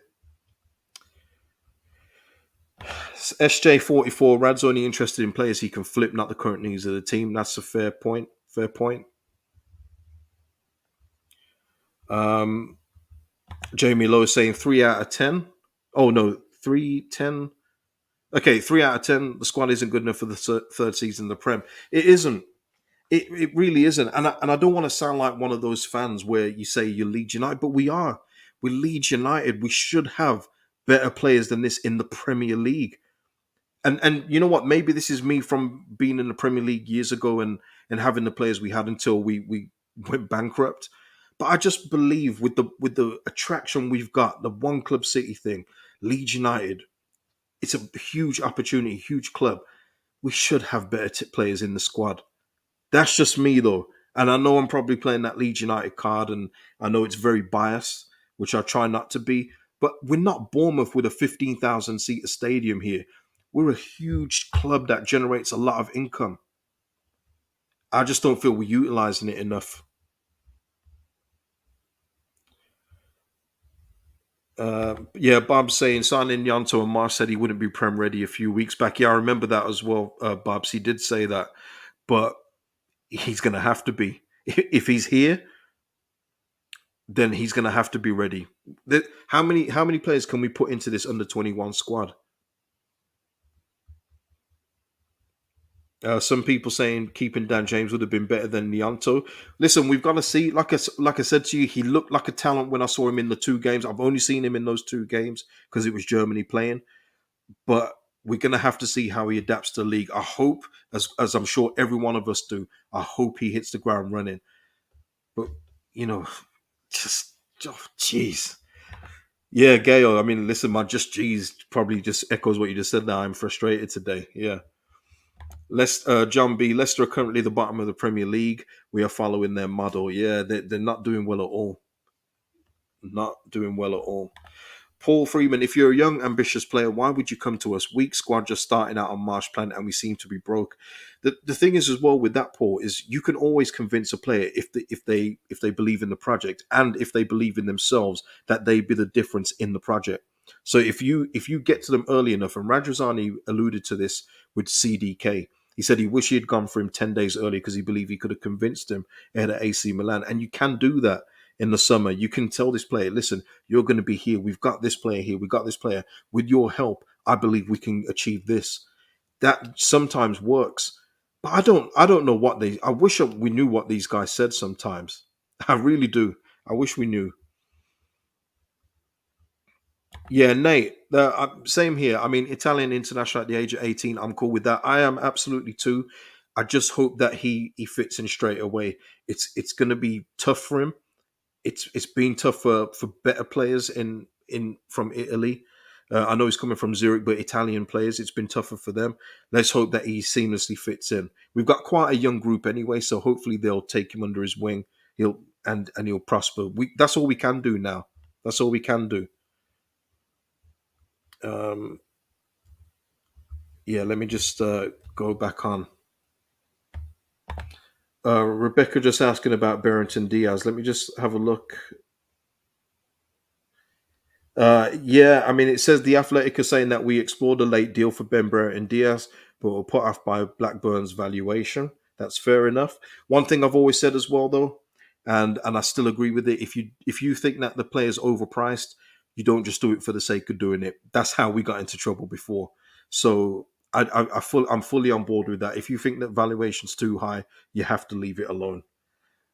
SJ44, Rad's only interested in players he can flip, not the current needs of the team. That's a fair point. Fair point. Jamie Lowe saying 3 out of 10. Oh, no, 3-10. Okay, 3 out of 10. The squad isn't good enough for the third season of the Prem. It isn't. It really isn't. And I don't want to sound like one of those fans where you say you're Leeds United, but we are. We're Leeds United. We should have better players than this in the Premier League. And you know what? Maybe this is me from being in the Premier League years ago and having the players we had until we went bankrupt. But I just believe with the attraction we've got, the one club city thing, Leeds United, it's a huge opportunity, huge club. We should have better players in the squad. That's just me though. And I know I'm probably playing that Leeds United card, and I know it's very biased, which I try not to be. But we're not Bournemouth with a 15,000 seater stadium here. We're a huge club that generates a lot of income. I just don't feel we're utilizing it enough. Yeah, Bob's saying signing Yanto and Marsh said he wouldn't be Prem ready a few weeks back. Yeah, I remember that as well, Bobs. He did say that. But he's going to have to be. If he's here, then he's going to have to be ready. How many players can we put into this under 21 squad? Some people saying keeping Dan James would have been better than Nianto. Listen, we've got to see. Like I said to you, he looked like a talent when I saw him in the 2 games. I've only seen him in those 2 games because it was Germany playing. But we're going to have to see how he adapts to the league. I hope, as I'm sure every one of us do, I hope he hits the ground running. But you know, just jeez. Yeah, Gail. I mean, listen, my just jeez probably just echoes what you just said. Now I'm frustrated today. Yeah. John B. Leicester are currently the bottom of the Premier League. We are following their model. Yeah, they're not doing well at all. Not doing well at all. Paul Freeman, if you're a young, ambitious player, why would you come to us? Weak squad just starting out on Marsh Planet and we seem to be broke. The thing is as well with that, Paul, is you can always convince a player if they believe in the project and if they believe in themselves that they be the difference in the project. So if you get to them early enough, and Rajazani alluded to this with CDK. He said he wished he had gone for him 10 days earlier because he believed he could have convinced him ahead of AC Milan. And you can do that in the summer. You can tell this player, listen, you're going to be here. We've got this player here. We've got this player. With your help, I believe we can achieve this. That sometimes works. But I don't know what they. I wish we knew what these guys said sometimes. I really do. I wish we knew. Yeah, Nate. Same here. I mean, Italian international at the age of 18. I'm cool with that. I am absolutely too. I just hope that he fits in straight away. It's going to be tough for him. It's been tough for better players in from Italy. I know he's coming from Zurich, but Italian players, it's been tougher for them. Let's hope that he seamlessly fits in. We've got quite a young group anyway, so hopefully they'll take him under his wing. He'll and he'll prosper. That's all we can do now. That's all we can do. Um, yeah, let me just go back on. Rebecca just asking about Barrington Diaz. Let me just have a look. Yeah, I mean, it says the Athletic are saying that we explored a late deal for Ben and Diaz, but were put off by Blackburn's valuation. That's fair enough. One thing I've always said as well, though, and I still agree with it. If you think that the player's overpriced, you don't just do it for the sake of doing it. That's how we got into trouble before. So I'm fully on board with that. If you think that valuation's too high, you have to leave it alone.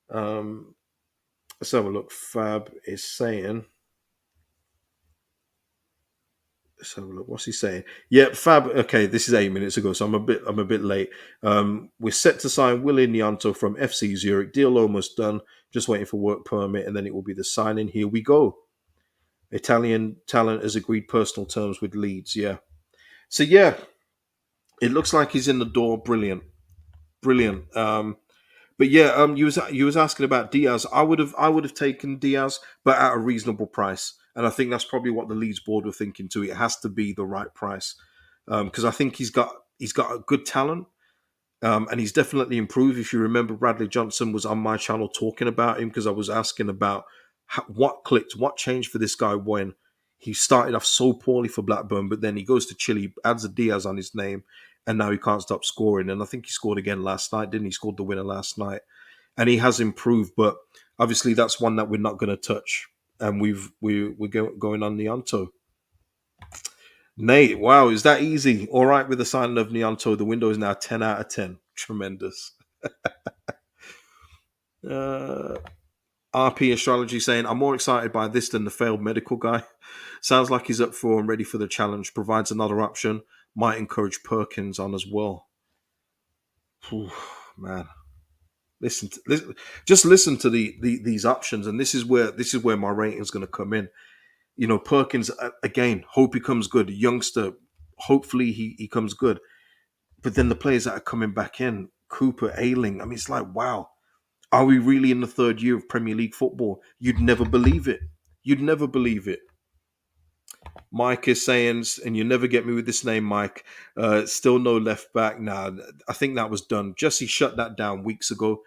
Um, let's have a look. Fab is saying. Let's have a look. What's he saying? Yeah, Fab. Okay, this is 8 minutes ago, so I'm a bit late. We're set to sign Willie Nianto from FC Zurich. Deal almost done. Just waiting for work permit, and then it will be the signing. Here we go. Italian talent has agreed personal terms with Leeds. Yeah. So yeah, it looks like he's in the door. Brilliant, brilliant. But yeah, you was asking about Diaz. I would have taken Diaz, but at a reasonable price. And I think that's probably what the Leeds board were thinking too. It has to be the right price because I think he's got a good talent. And he's definitely improved. If you remember, Bradley Johnson was on my channel talking about him because I was asking about what clicked, what changed for this guy when he started off so poorly for Blackburn, but then he goes to Chile, adds a Diaz on his name, and now he can't stop scoring. And I think he scored again last night, didn't he? He scored the winner last night, and he has improved. But obviously, that's one that we're not going to touch. And we're going on Nianto. Nate, wow, is that easy? All right, with the signing of Nianto, the window is now 10 out of 10. Tremendous. Uh, RP Astrology saying, I'm more excited by this than the failed medical guy. Sounds like he's up for and ready for the challenge. Provides another option. Might encourage Perkins on as well. Whew, man, just listen to these options, and this is where my rating's going to come in. Perkins again. Hope he comes good. Youngster. Hopefully he comes good. But then the players that are coming back in, Cooper, Ailing. I mean, it's like, wow, are we really in the third year of Premier League football? You'd never believe it. You'd never believe it. Mike is saying, and you never get me with this name, Mike. Still no left back. Nah, I think that was done. Jesse shut that down weeks ago.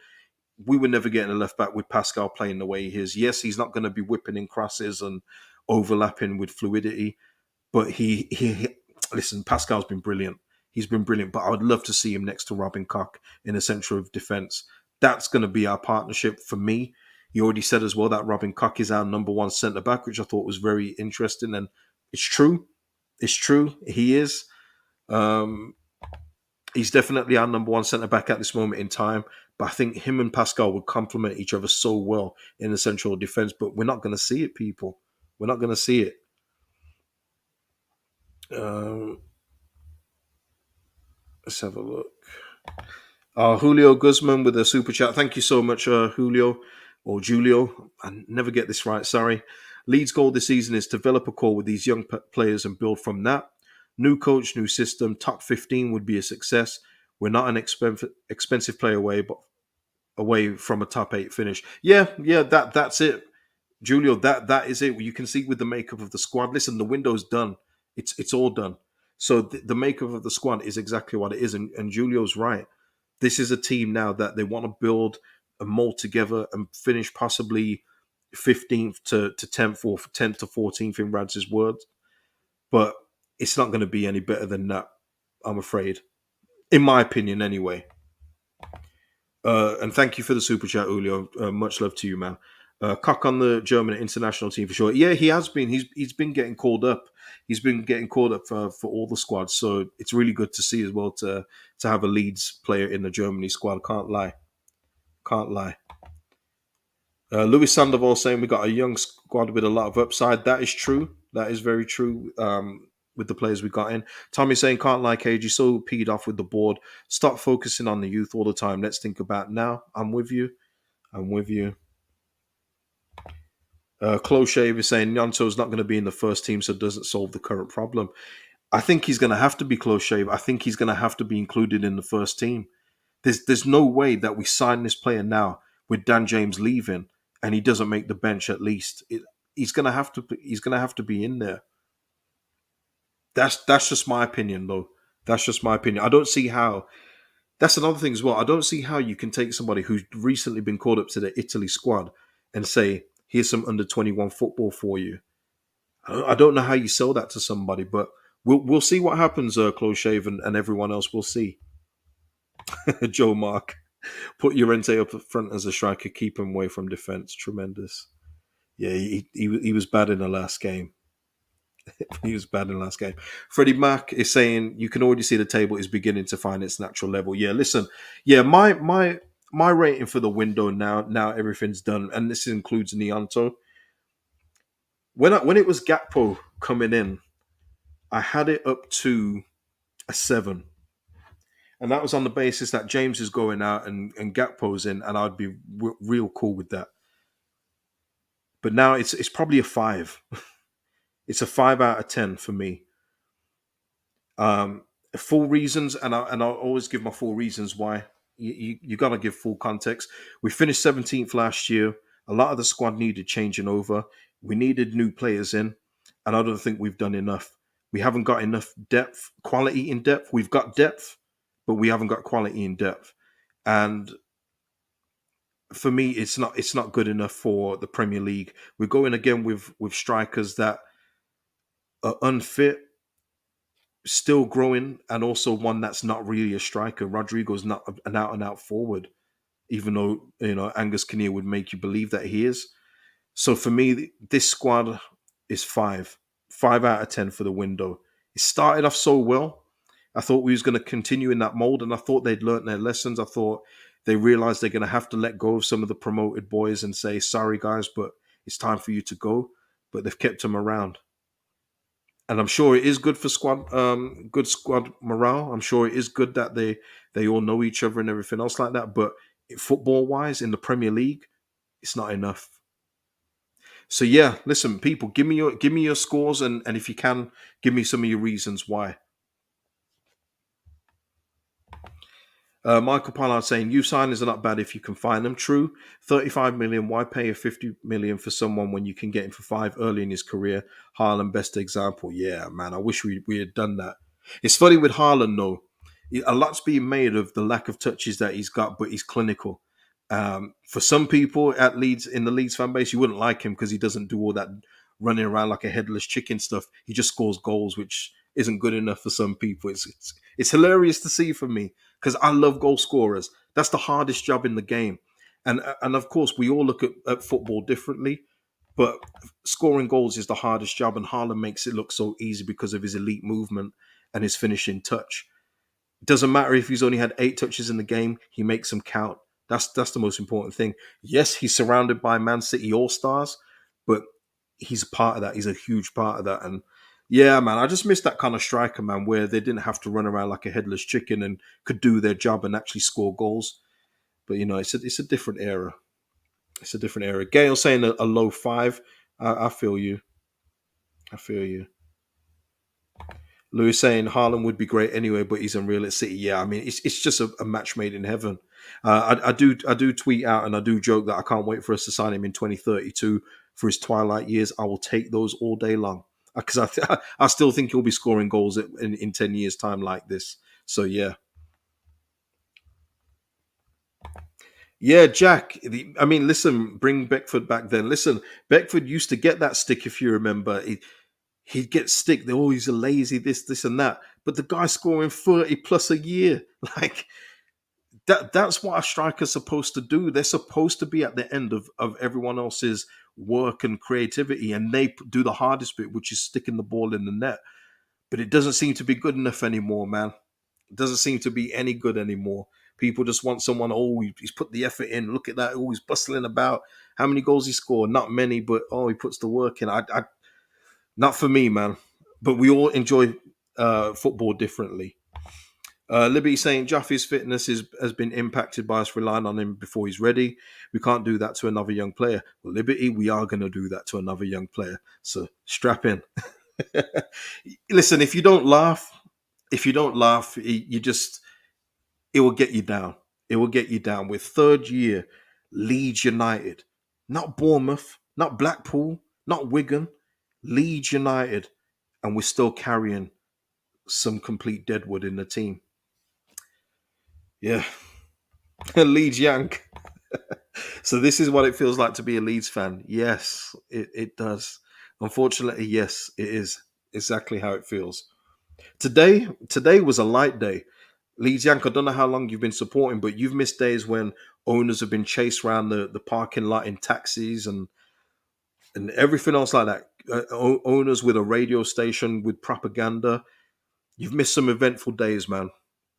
We were never getting a left back with Pascal playing the way he is. Yes, he's not going to be whipping in crosses and overlapping with fluidity, but he listen. Pascal's been brilliant. He's been brilliant, but I would love to see him next to Robin Koch in the centre of defence. That's going to be our partnership for me. He already said as well that Robin Koch is our number one centre back, which I thought was very interesting, and it's true. It's true. He is. Um, he's definitely our number one centre back at this moment in time. But I think him and Pascal would complement each other so well in the central defence. But we're not going to see it, people. We're not going to see it. Um, let's have a look. Julio Guzman with a super chat. Thank you so much, Julio or Julio. I never get this right. Sorry. Leeds' goal this season is to develop a core with these young players and build from that. New coach, new system. Top 15 would be a success. We're not an expensive player away, but away from a top 8 finish. Yeah, that's it. Julio, that is it. You can see with the makeup of the squad. Listen, the window's done. It's all done. So the makeup of the squad is exactly what it is, and Julio's right. This is a team now that they want to build and mold together and finish possibly 15th to 10th or 10th to 14th in Rads's words. But it's not going to be any better than that, I'm afraid. In my opinion, anyway. And thank you for the super chat, Julio. Much love to you, man. Cock on the German international team for sure. Yeah, he has been. He's been getting called up. He's been getting called up for all the squads. So it's really good to see as well to have a Leeds player in the Germany squad. Can't lie. Can't lie. Louis Sandoval saying we got a young squad with a lot of upside. That is true. That is very true. With the players we got in, Tommy saying can't lie, Cage. You're so peed off with the board. Stop focusing on the youth all the time. Let's think about now. I'm with you. I'm with you. Close Shave is saying Nyanto's not going to be in the first team, so it doesn't solve the current problem. I think he's going to have to be Close Shave. I think he's going to have to be included in the first team. There's no way that we sign this player now with Dan James leaving and he doesn't make the bench at least. He's going to have to. He's going to have to be in there. That's just my opinion, though. That's just my opinion. I don't see how. That's another thing as well. I don't see how you can take somebody who's recently been called up to the Italy squad and say, "Here's some under 21 football for you." I don't know how you sell that to somebody, but we'll see what happens. Close Shave and everyone else. We'll see. Joe Mark, put Llorente up front as a striker, keep him away from defense. Tremendous. Yeah, he was bad in the last game. He was bad in the last game. Freddie Mac is saying you can already see the table is beginning to find its natural level. Yeah, listen. Yeah, my rating for the window now everything's done, and this includes Nianto. When it was Gakpo coming in, I had it up to a 7. And that was on the basis that James is going out and Gakpo's in, and I'd be real cool with that. But now it's probably a 5. It's a 5 out of 10 for me. Um, Full reasons, and I'll always give my full reasons why. You got to give full context. We finished 17th last year. A lot of the squad needed changing over. We needed new players in, and I don't think we've done enough. We haven't got enough depth, quality in depth. We've got depth, but we haven't got quality in depth. And for me, it's not good enough for the Premier League. We're going again with strikers that are unfit, still growing, and also one that's not really a striker. Rodrigo's not an out and out forward, even though Angus Kinnear would make you believe that he is. So for me, this squad is 5 out of 10 for the window. It started off so well. I thought we was going to continue in that mold, and I thought they'd learnt their lessons. I thought they realized they're going to have to let go of some of the promoted boys and say, sorry guys, but it's time for you to go. But they've kept them around. And I'm sure it is good for good squad morale. I'm sure it is good that they all know each other and everything else like that. But football wise, in the Premier League, it's not enough. So yeah, listen, people, give me your scores, and if you can, give me some of your reasons why. Michael Pollard saying youth signings are not bad if you can find them. True, 35 million. Why pay a 50 million for someone when you can get him for 5 early in his career? Haaland, best example. Yeah, man, I wish we had done that. It's funny with Haaland though. A lot's being made of the lack of touches that he's got, but he's clinical. For some people at Leeds in the Leeds fan base, you wouldn't like him because he doesn't do all that running around like a headless chicken stuff. He just scores goals, which isn't good enough for some people. It's hilarious to see for me because I love goal scorers. That's the hardest job in the game, and of course we all look at football differently. But scoring goals is the hardest job, and Haaland makes it look so easy because of his elite movement and his finishing touch. It doesn't matter if he's only had 8 touches in the game; he makes them count. That's the most important thing. Yes, he's surrounded by Man City All Stars, but he's a part of that. He's a huge part of that. And yeah, man, I just miss that kind of striker, man, where they didn't have to run around like a headless chicken and could do their job and actually score goals. But it's a different era. It's a different era. Gail saying a low 5. I feel you. I feel you. Lewis saying Haaland would be great anyway, but he's unreal at City. Yeah, I mean it's just a match made in heaven. I do tweet out and I do joke that I can't wait for us to sign him in 2032 for his twilight years, I will take those all day long because I still think he'll be scoring goals in 10 years' time like this. So, yeah. Yeah, Jack. I mean, listen, bring Beckford back then. Listen, Beckford used to get that stick, if you remember. He'd get stick. They're always lazy, this, and that. But the guy's scoring 30 plus a year. Like, that's what a striker's supposed to do. They're supposed to be at the end of everyone else's work and creativity, and they do the hardest bit, which is sticking the ball in the net. But it doesn't seem to be good enough anymore, man. It doesn't seem to be any good anymore. People just want someone, oh, he's put the effort in. Look at that. Oh, he's bustling about. How many goals he scored? Not many, but oh, he puts the work in. Not for me, man. But we all enjoy football differently. Libby saying Jaffy's fitness has been impacted by us relying on him before he's ready. We can't do that to another young player. Well, Liberty, we are going to do that to another young player. So strap in. Listen, if you don't laugh, you just it will get you down. It will get you down. With third year, Leeds United, not Bournemouth, not Blackpool, not Wigan, Leeds United, and we're still carrying some complete deadwood in the team. Yeah, Leeds Yank. So this is what it feels like to be a Leeds fan. Yes, it does. Unfortunately, yes, it is exactly how it feels. Today was a light day. Leeds Yank, I don't know how long you've been supporting, but you've missed days when owners have been chased around the parking lot in taxis and everything else like that. Owners with a radio station with propaganda. You've missed some eventful days, man.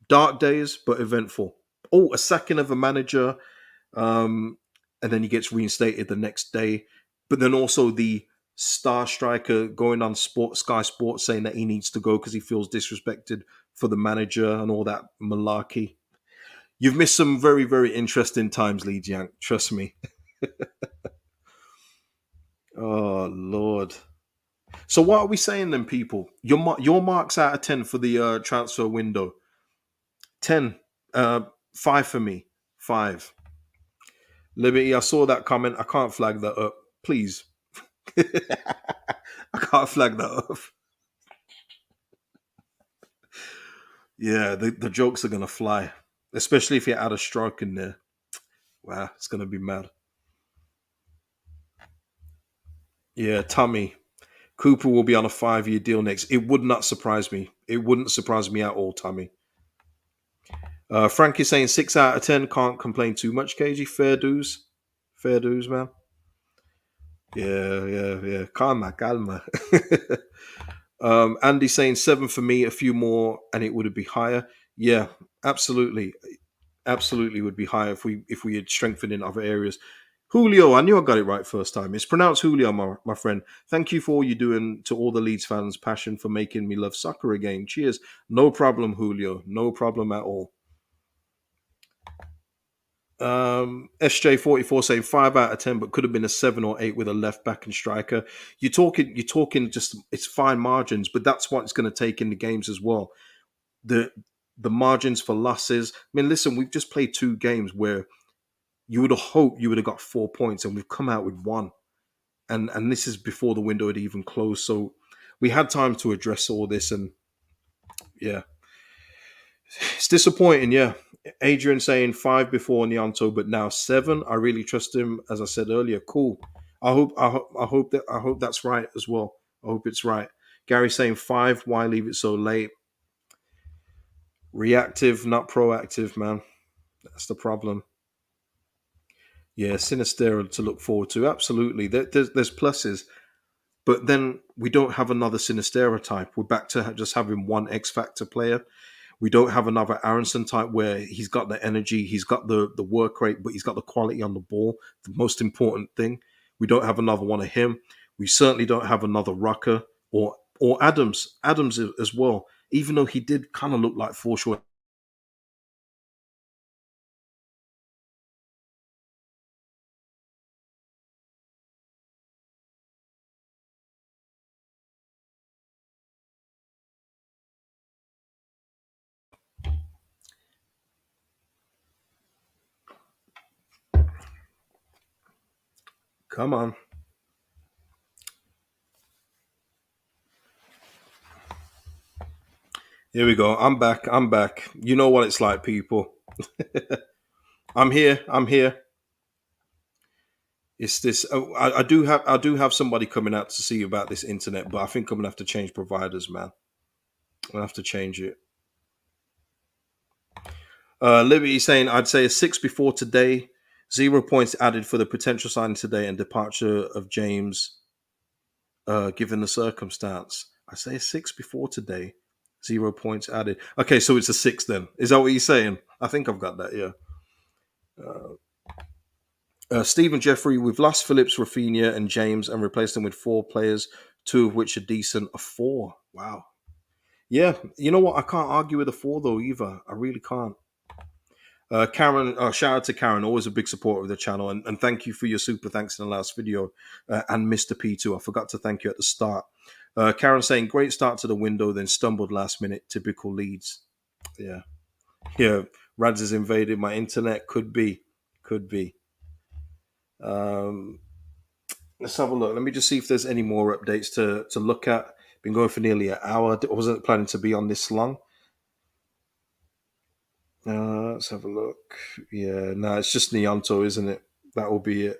Dark days, but eventful. Oh, a sacking of a manager, um, and then he gets reinstated the next day. But then also the star striker going on Sky Sports saying that he needs to go because he feels disrespected for the manager and all that malarkey. You've missed some very, very interesting times, Lee Jiang. Trust me. Oh Lord. So what are we saying then, people? Your marks out of 10 for the transfer window. 10. 5 for me. 5. Liberty, I saw that comment. I can't flag that up. Please. I can't flag that up. Yeah, the jokes are gonna fly. Especially if you add a stroke in there. Wow, it's gonna be mad. Yeah, Tommy. Cooper will be on a 5-year deal next. It would not surprise me. It wouldn't surprise me at all, Tommy. Frank is saying 6 out of 10. Can't complain too much, KG. Fair dues. Fair dues, man. Yeah. Calma, calma. Andy saying 7 for me, a few more, and it would be higher. Yeah, absolutely. Absolutely would be higher if we had strengthened in other areas. Julio, I knew I got it right first time. It's pronounced Julio, my friend. Thank you for all you're doing to all the Leeds fans' passion for making me love soccer again. Cheers. No problem, Julio. No problem at all. SJ44 saying 5 out of 10, but could have been a 7 or 8 with a left back and striker. You're talking just it's fine margins, but that's what it's going to take in the games as well. The the margins for losses. I mean, listen, we've just played 2 games where you would have hoped you would have got 4 points, and we've come out with one. And this is before the window had even closed. So we had time to address all this, and yeah, it's disappointing. Yeah, Adrian saying 5 before Nyanto, but now 7. I really trust him, as I said earlier. Cool. I hope that's right as well. I hope it's right. Gary saying 5. Why leave it so late? Reactive, not proactive, man. That's the problem. Yeah, Sinistera to look forward to. Absolutely. There's pluses. But then we don't have another Sinistera type. We're back to just having one X Factor player. We don't have another Aronson type where he's got the energy, he's got the work rate, but he's got the quality on the ball. The most important thing. We don't have another one of him. We certainly don't have another Rucker or Adams. Adams as well. Even though he did kind of look like Forshaw. Come on. Here we go. I'm back. I'm back. You know what it's like, people. I'm here. I'm here. It's this. I do have somebody coming out to see you about this internet, but I think I'm gonna have to change providers, man. I'm gonna have to change it. Liberty saying I'd say a six before today. 0 points added for the potential signing today and departure of James, given the circumstance. I say a six before today. 0 points added. Okay, so it's a six then. Is that what you're saying? I think I've got that. Yeah. Stephen Jeffrey, we've lost Phillips, Rafinha, and James, and replaced them with four players, two of which are decent. A four. Wow. Yeah. You know what? I can't argue with a four though either. I really can't. Karen, shout out to Karen, always a big supporter of the channel, and thank you for your super thanks in the last video, and Mr. P too. I forgot to thank you at the start. Karen saying great start to the window, then stumbled last minute. Typical Leeds. Yeah, yeah. Rads has invaded my internet. Could be. Um, let's have a look. Let me just see if there's any more updates to look at. Been going for nearly an hour. I wasn't planning to be on this long. Let's have a look. Yeah, no, it's just Nianto, isn't it? That will be it.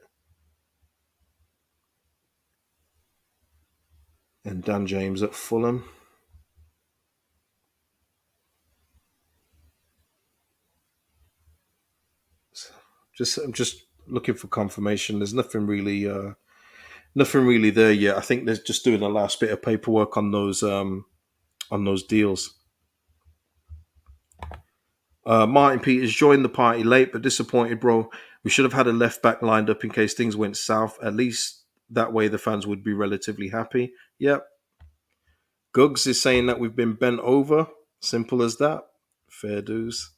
And Dan James at Fulham. I'm just looking for confirmation. There's nothing really there yet. I think they're just doing the last bit of paperwork on those deals. Martin Peters joined the party late but disappointed, bro. We should have had a left back lined up in case things went south. At least that way the fans would be relatively happy. Yep. Guggs is saying that we've been bent over. Simple as that. Fair dues.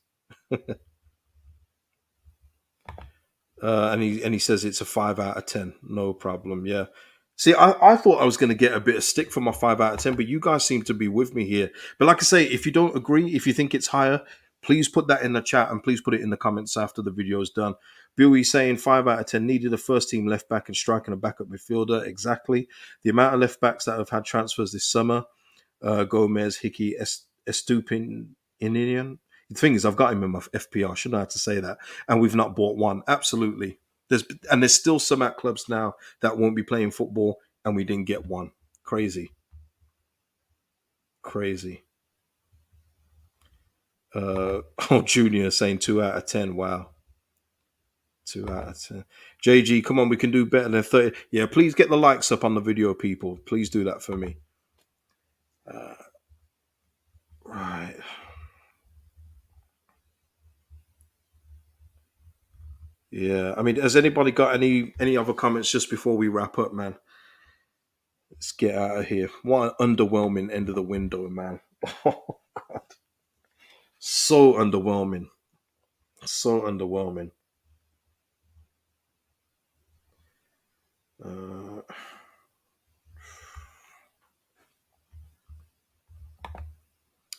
And he says it's a 5 out of 10, no problem. Yeah. See, I thought I was going to get a bit of stick for my 5 out of 10, but you guys seem to be with me here. But like I say, if you don't agree, if you think it's higher, please put that in the chat and please put it in the comments after the video is done. Billy saying 5 out of 10 needed a first team left back and striker and a backup midfielder. Exactly. The amount of left backs that have had transfers this summer, Gomez, Hickey, Estupin, Inian. The thing is, I've got him in my FPR. Shouldn't I have to say that? And we've not bought one. Absolutely. There's still some at clubs now that won't be playing football, and we didn't get one. Crazy, crazy. Junior saying 2 out of 10. Wow, 2 out of 10. JG, come on, we can do better than 30. Yeah, please get the likes up on the video, people. Please do that for me. Right. Yeah, I mean, has anybody got any other comments just before we wrap up, man? Let's get out of here. What an underwhelming end of the window, man. Oh, God. So underwhelming. So underwhelming.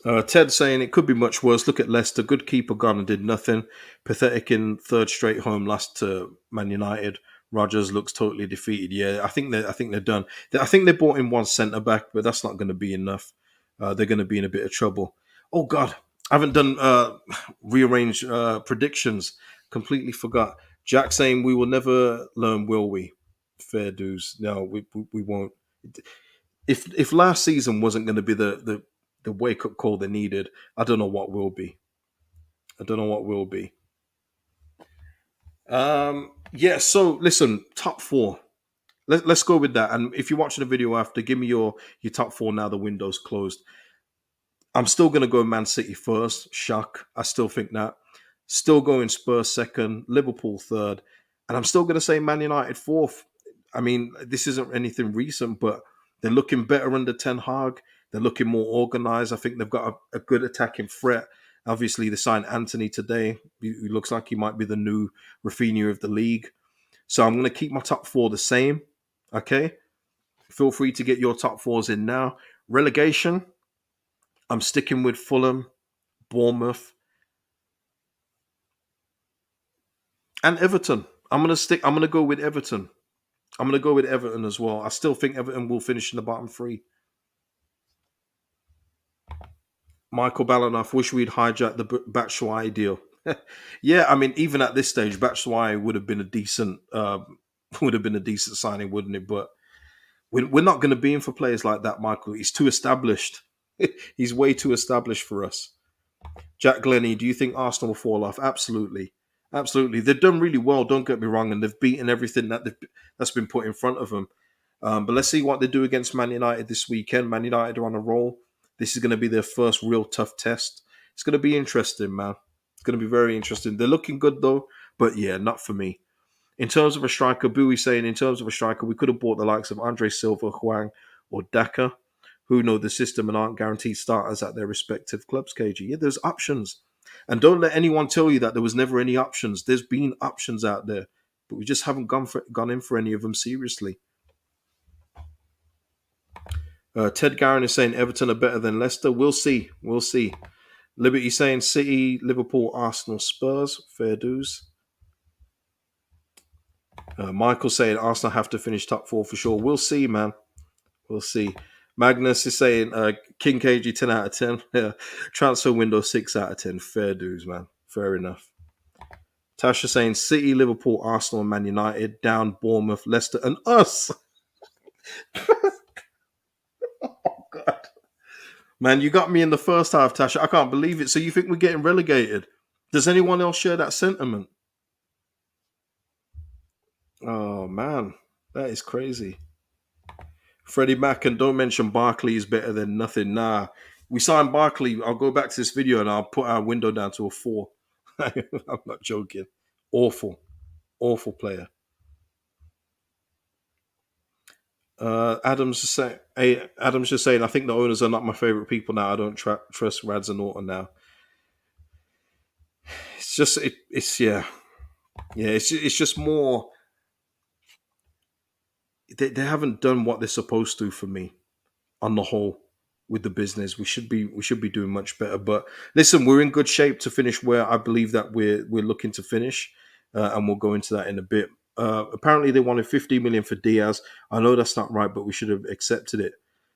Uh, Ted saying it could be much worse. Look at Leicester. Good keeper gone and did nothing. Pathetic in third straight home lost to Man United. Rogers looks totally defeated. Yeah, I think they're done. I think they brought in one centre back, but that's not going to be enough. They're going to be in a bit of trouble. Oh God, I haven't done rearranged predictions. Completely forgot. Jack saying we will never learn, will we? Fair dues. No, we won't. If last season wasn't going to be the wake up call they needed, I don't know what will be. I don't know what will be. Yeah. So listen, top four. Let's go with that. And if you're watching the video after, give me your top four now. The window's closed. I'm still going to go Man City first. Shock. I still think that. Still going Spurs second. Liverpool third. And I'm still going to say Man United fourth. I mean, this isn't anything recent, but they're looking better under Ten Hag. They're looking more organised. I think they've got a good attacking threat. Obviously, they signed Anthony today. He looks like he might be the new Rafinha of the league. So I'm going to keep my top four the same. Okay? Feel free to get your top fours in now. Relegation, I'm sticking with Fulham, Bournemouth, and Everton. I'm gonna go with Everton. I'm gonna go with Everton as well. I still think Everton will finish in the bottom three. Michael Balanoff, wish we'd hijacked the Batshuayi deal. Yeah, I mean, even at this stage, Batshuayi would have been a decent, would have been a decent signing, wouldn't it? But we're not going to be in for players like that, Michael. He's too established. He's way too established for us. Jack Glennie, do you think Arsenal will fall off? Absolutely, absolutely. They've done really well. Don't get me wrong, and they've beaten everything that's been put in front of them. But let's see what they do against Man United this weekend. Man United are on a roll. This is going to be their first real tough test. It's going to be interesting, man. It's going to be very interesting. They're looking good though, but yeah, not for me. In terms of a striker, Bowie saying, in terms of a striker, we could have bought the likes of Andre Silva, Huang, or Daka, who know the system and aren't guaranteed starters at their respective clubs, KG. Yeah, there's options. And don't let anyone tell you that there was never any options. There's been options out there, but we just haven't gone in for any of them seriously. Ted Garron is saying Everton are better than Leicester. We'll see. We'll see. Liberty saying City, Liverpool, Arsenal, Spurs. Fair dues. Michael saying Arsenal have to finish top four for sure. We'll see, man. We'll see. Magnus is saying King KG 10 out of 10. Yeah. Transfer window 6 out of 10. Fair dues, man. Fair enough. Tasha saying City, Liverpool, Arsenal, and Man United down Bournemouth, Leicester, and us. Oh, God. Man, you got me in the first half, Tasha. I can't believe it. So you think we're getting relegated? Does anyone else share that sentiment? Oh, man. That is crazy. Freddie Mac, and don't mention Barkley is better than nothing. Nah. We signed Barkley. I'll go back to this video and I'll put our window down to a 4. I'm not joking. Awful. Awful player. Adam's just saying, I think the owners are not my favorite people now. I don't trust Rads and Norton now. It's just it's yeah. It's just more. They haven't done what they're supposed to for me on the whole with the business. We should be doing much better. But listen, we're in good shape to finish where I believe that we're looking to finish, and we'll go into that in a bit. Apparently, they wanted 50 million for Diaz. I know that's not right, but we should have accepted it.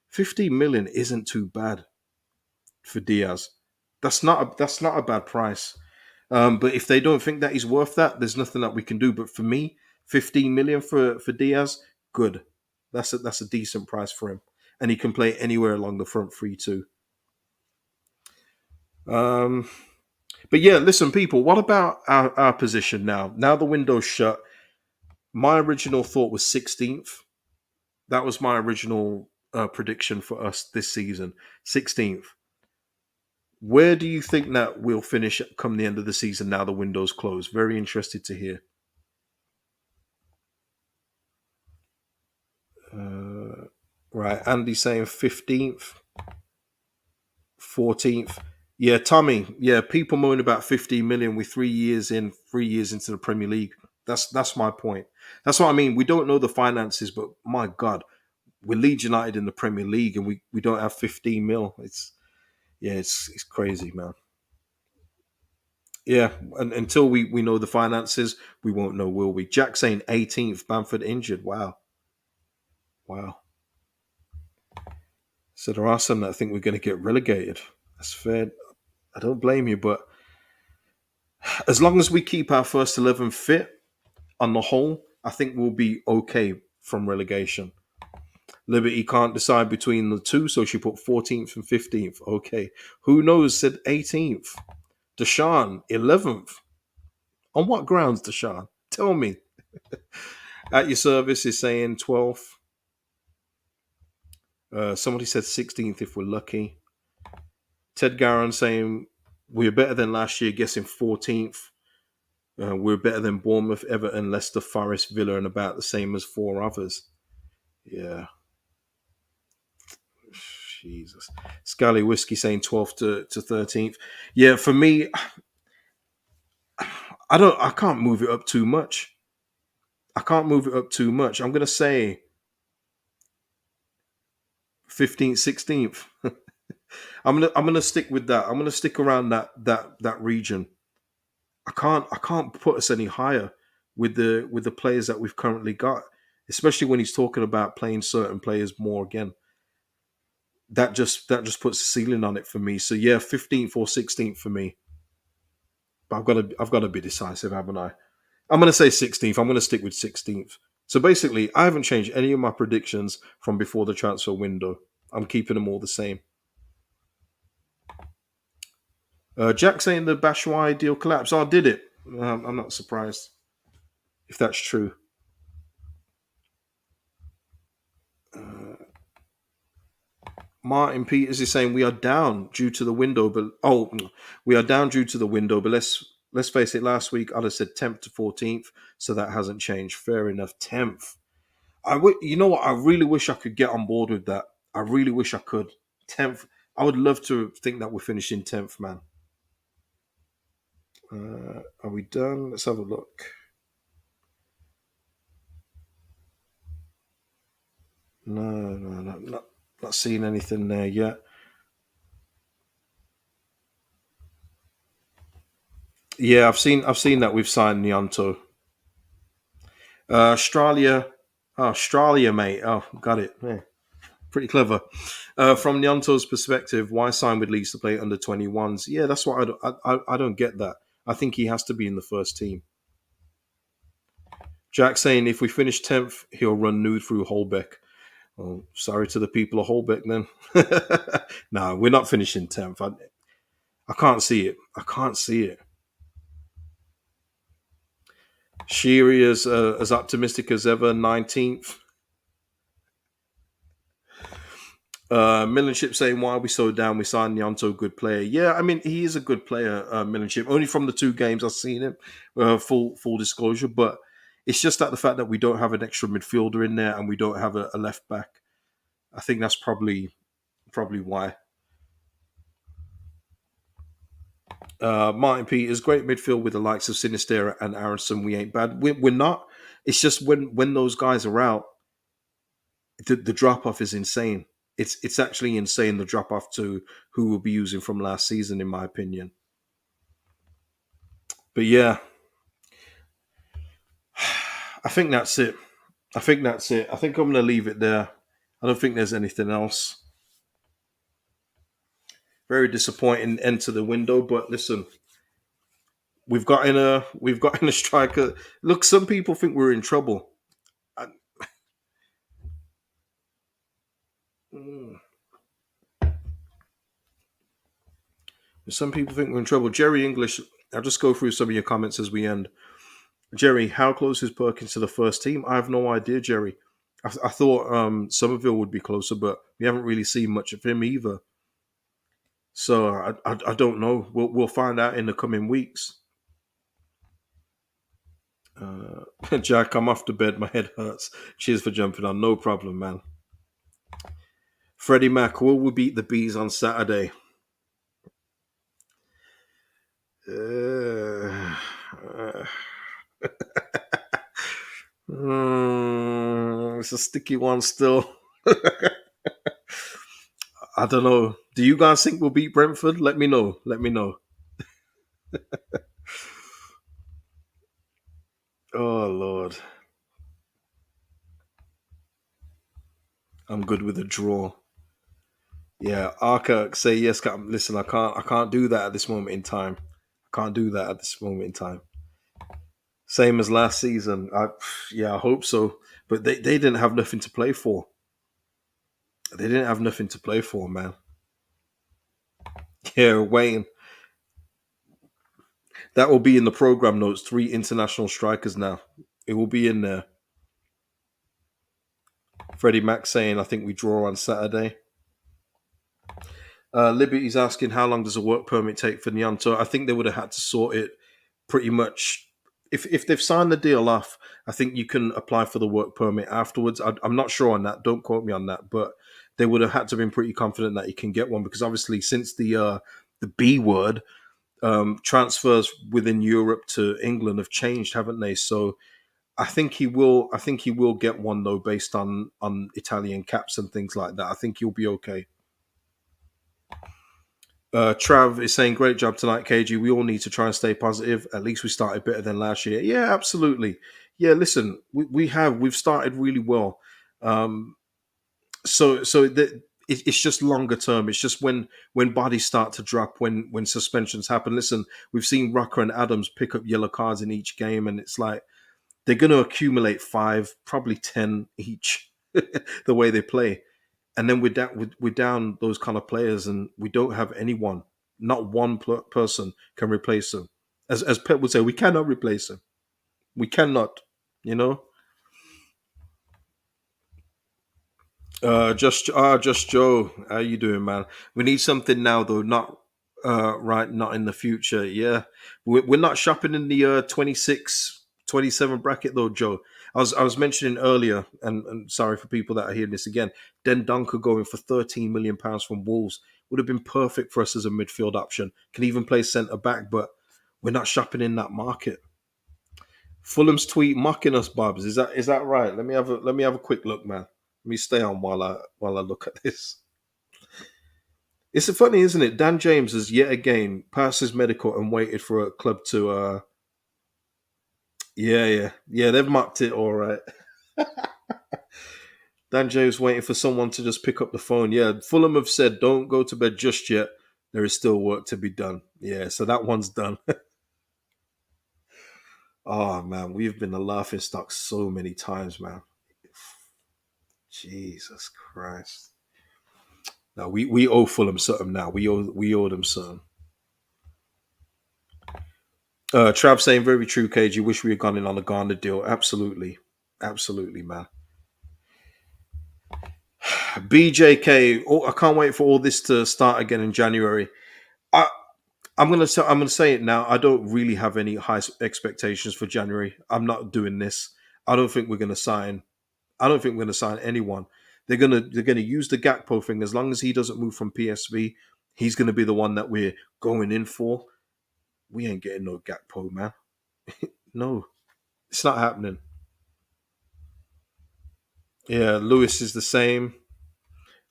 50 million isn't too bad for Diaz. That's not a bad price. But if they don't think that he's worth that, there's nothing that we can do. But for me, 15 million for Diaz, good. That's a decent price for him, and he can play anywhere along the front three too. Um, but yeah, listen, people. What about our position now? Now the window's shut. My original thought was 16th. That was my original prediction for us this season. 16th. Where do you think that we'll finish come the end of the season now the window's closed? Very interested to hear. Right, Andy saying 15th, 14th. Yeah, Tommy. Yeah, people moan about 15 million with 3 years into the Premier League. That's my point. That's what I mean. We don't know the finances, but my God, we're Leeds United in the Premier League, and we don't have 15 mil. It's crazy, man. Yeah, and until we know the finances, we won't know, will we? Jack saying 18th, Bamford injured. Wow, wow. So there are some that think we're going to get relegated. That's fair. I don't blame you, but as long as we keep our first 11 fit on the whole, I think we'll be okay from relegation. Liberty can't decide between the two, so she put 14th and 15th. Okay. Who knows? Said 18th. Deshaun, 11th. On what grounds, Deshaun? Tell me. At your service is saying 12th. Somebody said 16th if we're lucky. Ted Garron saying we're better than last year, guessing 14th. We're better than Bournemouth, Everton, Leicester, Forest, Villa, and about the same as 4 others. Yeah. Jesus. Scally Whiskey saying 12th to 13th. Yeah, for me, I can't move it up too much. I can't move it up too much. I'm gonna say 15th, 16th. I'm gonna stick with that. I'm gonna stick around that region. I can't put us any higher with the players that we've currently got, especially when he's talking about playing certain players more again. that just puts a ceiling on it for me. So yeah, 15th or 16th for me. But I've got to be decisive, haven't I? I'm going to say 16th. I'm going to stick with 16th. So basically, I haven't changed any of my predictions from before the transfer window. I'm keeping them all the same. Jack saying the Bashwai deal collapsed. Oh, did it? I'm not surprised if that's true. Martin Peters is saying we are down due to the window, but we are down due to the window. But let's face it. Last week I'd have said 10th to 14th, so that hasn't changed. Fair enough. 10th. You know what? I really wish I could get on board with that. I really wish I could. 10th. I would love to think that we're finishing 10th, man. Are we done? Let's have a look. No, no, no, not seeing anything there yet. Yeah, I've seen that we've signed Nyanto. Australia, mate. Oh, got it. Yeah, pretty clever. From Nyanto's perspective, why sign with Leeds to play under 21s? Yeah, that's what I don't get that. I think he has to be in the first team. Jack saying if we finish 10th, he'll run nude through Holbeck. Oh, sorry to the people of Holbeck then. No, we're not finishing 10th. I can't see it. I can't see it. Sheary is as optimistic as ever, 19th. Millenship saying, why are we so down? We signed Nyanto, good player. Yeah, I mean, he is a good player, Millenship. Only from the two games I've seen him, full disclosure. But it's just that the fact that we don't have an extra midfielder in there and we don't have a left back. I think that's probably why. Martin Peters, great midfield with the likes of Sinistera and Aronson. We ain't bad. We're not. It's just when those guys are out, the drop off is insane. It's actually insane the drop off to who we'll be using from last season, in my opinion. But yeah, I think that's it. I think that's it. I think I'm going to leave it there. I don't think there's anything else. Very disappointing end to the window, but listen, we've got in a striker. Look, some people think we're in trouble. I, mm, some people think we're in trouble. Jerry English, I'll just go through some of your comments as we end. Jerry, how close is Perkins to the first team? I have no idea, Jerry. I thought Somerville would be closer, but we haven't really seen much of him either. So I don't know. We'll find out in the coming weeks. Jack, I'm off to bed. My head hurts. Cheers for jumping on. No problem, man. Freddie Mac, will we beat the Bees on Saturday? Uh, it's a sticky one still. I don't know. Do you guys think we'll beat Brentford? Let me know. Let me know. Oh Lord, I'm good with a draw. Yeah, Arca say yes. Listen, I can't do that at this moment in time. I can't do that at this moment in time. Same as last season. Yeah, I hope so. But they didn't have nothing to play for. They didn't have nothing to play for, man. Yeah, Wayne. That will be in the program notes. 3 international strikers now. It will be in there. Freddie Mac saying, I think we draw on Saturday. Liberty's asking, how long does a work permit take for Nyanto? I think they would have had to sort it pretty much. If they've signed the deal off, I think you can apply for the work permit afterwards. I'm not sure on that. Don't quote me on that. But they would have had to have been pretty confident that you can get one because obviously since the B word, transfers within Europe to England have changed, haven't they? So I think he will. I think he will get one though, based on Italian caps and things like that. I think he'll be okay. Trav is saying, "Great job tonight, KG. We all need to try and stay positive. At least we started better than last year." Yeah, absolutely. Yeah, listen, we've started really well. So it's just longer term. It's just when bodies start to drop, when suspensions happen. Listen, we've seen Rucker and Adams pick up yellow cards in each game, and it's like they're going to accumulate five, probably 10 each, the way they play. And then we're down those kind of players, and we don't have anyone. Not one person can replace them. As Pep would say, we cannot replace him. We cannot. You know. Just Joe. How you doing, man? We need something now, though. Not right. Not in the future. Yeah, we're not shopping in the 26, 27 bracket though, Joe. I was mentioning earlier, and sorry for people that are hearing this again. Den Dunker going for £13 million from Wolves would have been perfect for us as a midfield option. Can even play centre back, but we're not shopping in that market. Fulham's tweet mocking us, Bobs. Is that right? Let me have a quick look, man. Let me stay on while I look at this. It's funny, isn't it? Dan James has yet again passed his medical and waited for a club to. Yeah. They've mocked it all right. Dan James waiting for someone to just pick up the phone. Yeah, Fulham have said don't go to bed just yet. There is still work to be done. Yeah, so that one's done. Oh man, we've been the laughing stock so many times, man. Jesus Christ. No, we owe Fulham something now. We owe them something. Trav saying very true, Cage. You wish we had gone in on a Garner deal. Absolutely. Absolutely, man. BJK, oh, I can't wait for all this to start again in January. I, I'm gonna say it now. I don't really have any high expectations for January. I'm not doing this. I don't think we're gonna sign. I don't think we're gonna sign anyone. They're gonna use the Gakpo thing. As long as he doesn't move from PSV, he's gonna be the one that we're going in for. We ain't getting no Gakpo, man. No, it's not happening. Yeah, Lewis is the same.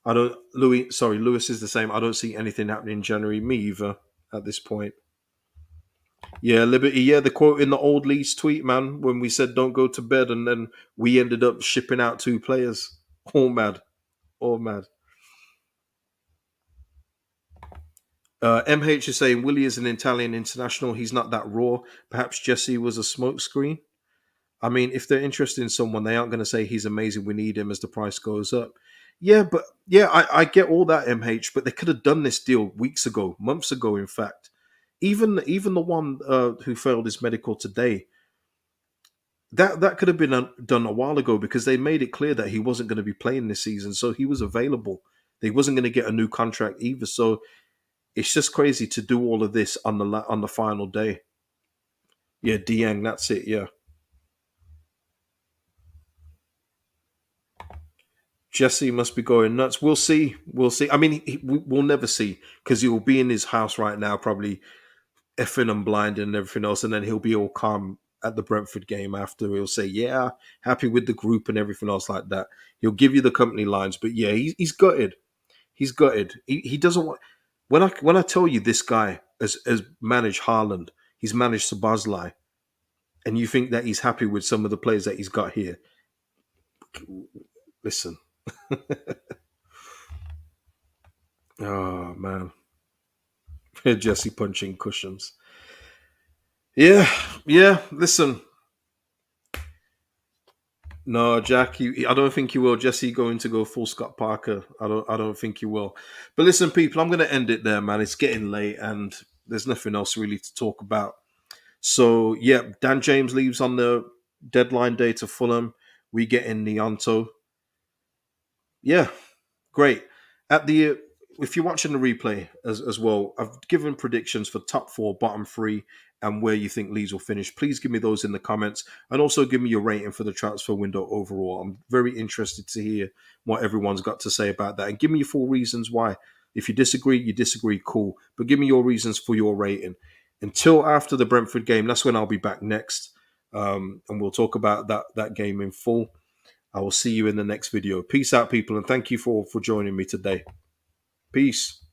I don't Louis sorry, Lewis is the same. I don't see anything happening in January. Me either at this point. Yeah, Liberty, yeah, the quote in the old Leeds tweet, man, when we said don't go to bed and then we ended up shipping out two players. All mad. All mad. MH is saying Willie is an Italian international. He's not that raw. Perhaps Jesse was a smokescreen. I mean, if they're interested in someone, they aren't going to say he's amazing. We need him as the price goes up. Yeah, but yeah, I get all that, MH. But they could have done this deal weeks ago, months ago, in fact. Even the one who failed his medical today, that could have been done a while ago because they made it clear that he wasn't going to be playing this season, so he was available. He wasn't going to get a new contract either. So it's just crazy to do all of this on the final day. Yeah, Dieng, that's it. Yeah. Jesse must be going nuts. We'll see. We'll see. I mean, we'll never see because he will be in his house right now, probably effing and blinding and everything else, and then he'll be all calm at the Brentford game after. He'll say, "Yeah, happy with the group and everything else like that." He'll give you the company lines, but yeah, he's gutted. He's gutted. He doesn't want. When I tell you this guy has managed Haaland, he's managed Sabazlai, and you think that he's happy with some of the players that he's got here. Listen, oh man. Jesse punching cushions. Yeah, yeah. Listen, no, Jack. I don't think you will. Jesse going to go full Scott Parker. I don't think you will. But listen, people, I'm going to end it there, man. It's getting late, and there's nothing else really to talk about. So yeah, Dan James leaves on the deadline day to Fulham. We get in Neonto. Yeah, great. At the If you're watching the replay as well, I've given predictions for top four, bottom three, and where you think Leeds will finish. Please give me those in the comments, and also give me your rating for the transfer window overall. I'm very interested to hear what everyone's got to say about that, and give me your full reasons why. If you disagree, you disagree, cool. But give me your reasons for your rating. Until after the Brentford game, that's when I'll be back next, and we'll talk about that game in full. I will see you in the next video. Peace out, people, and thank you for joining me today. Peace.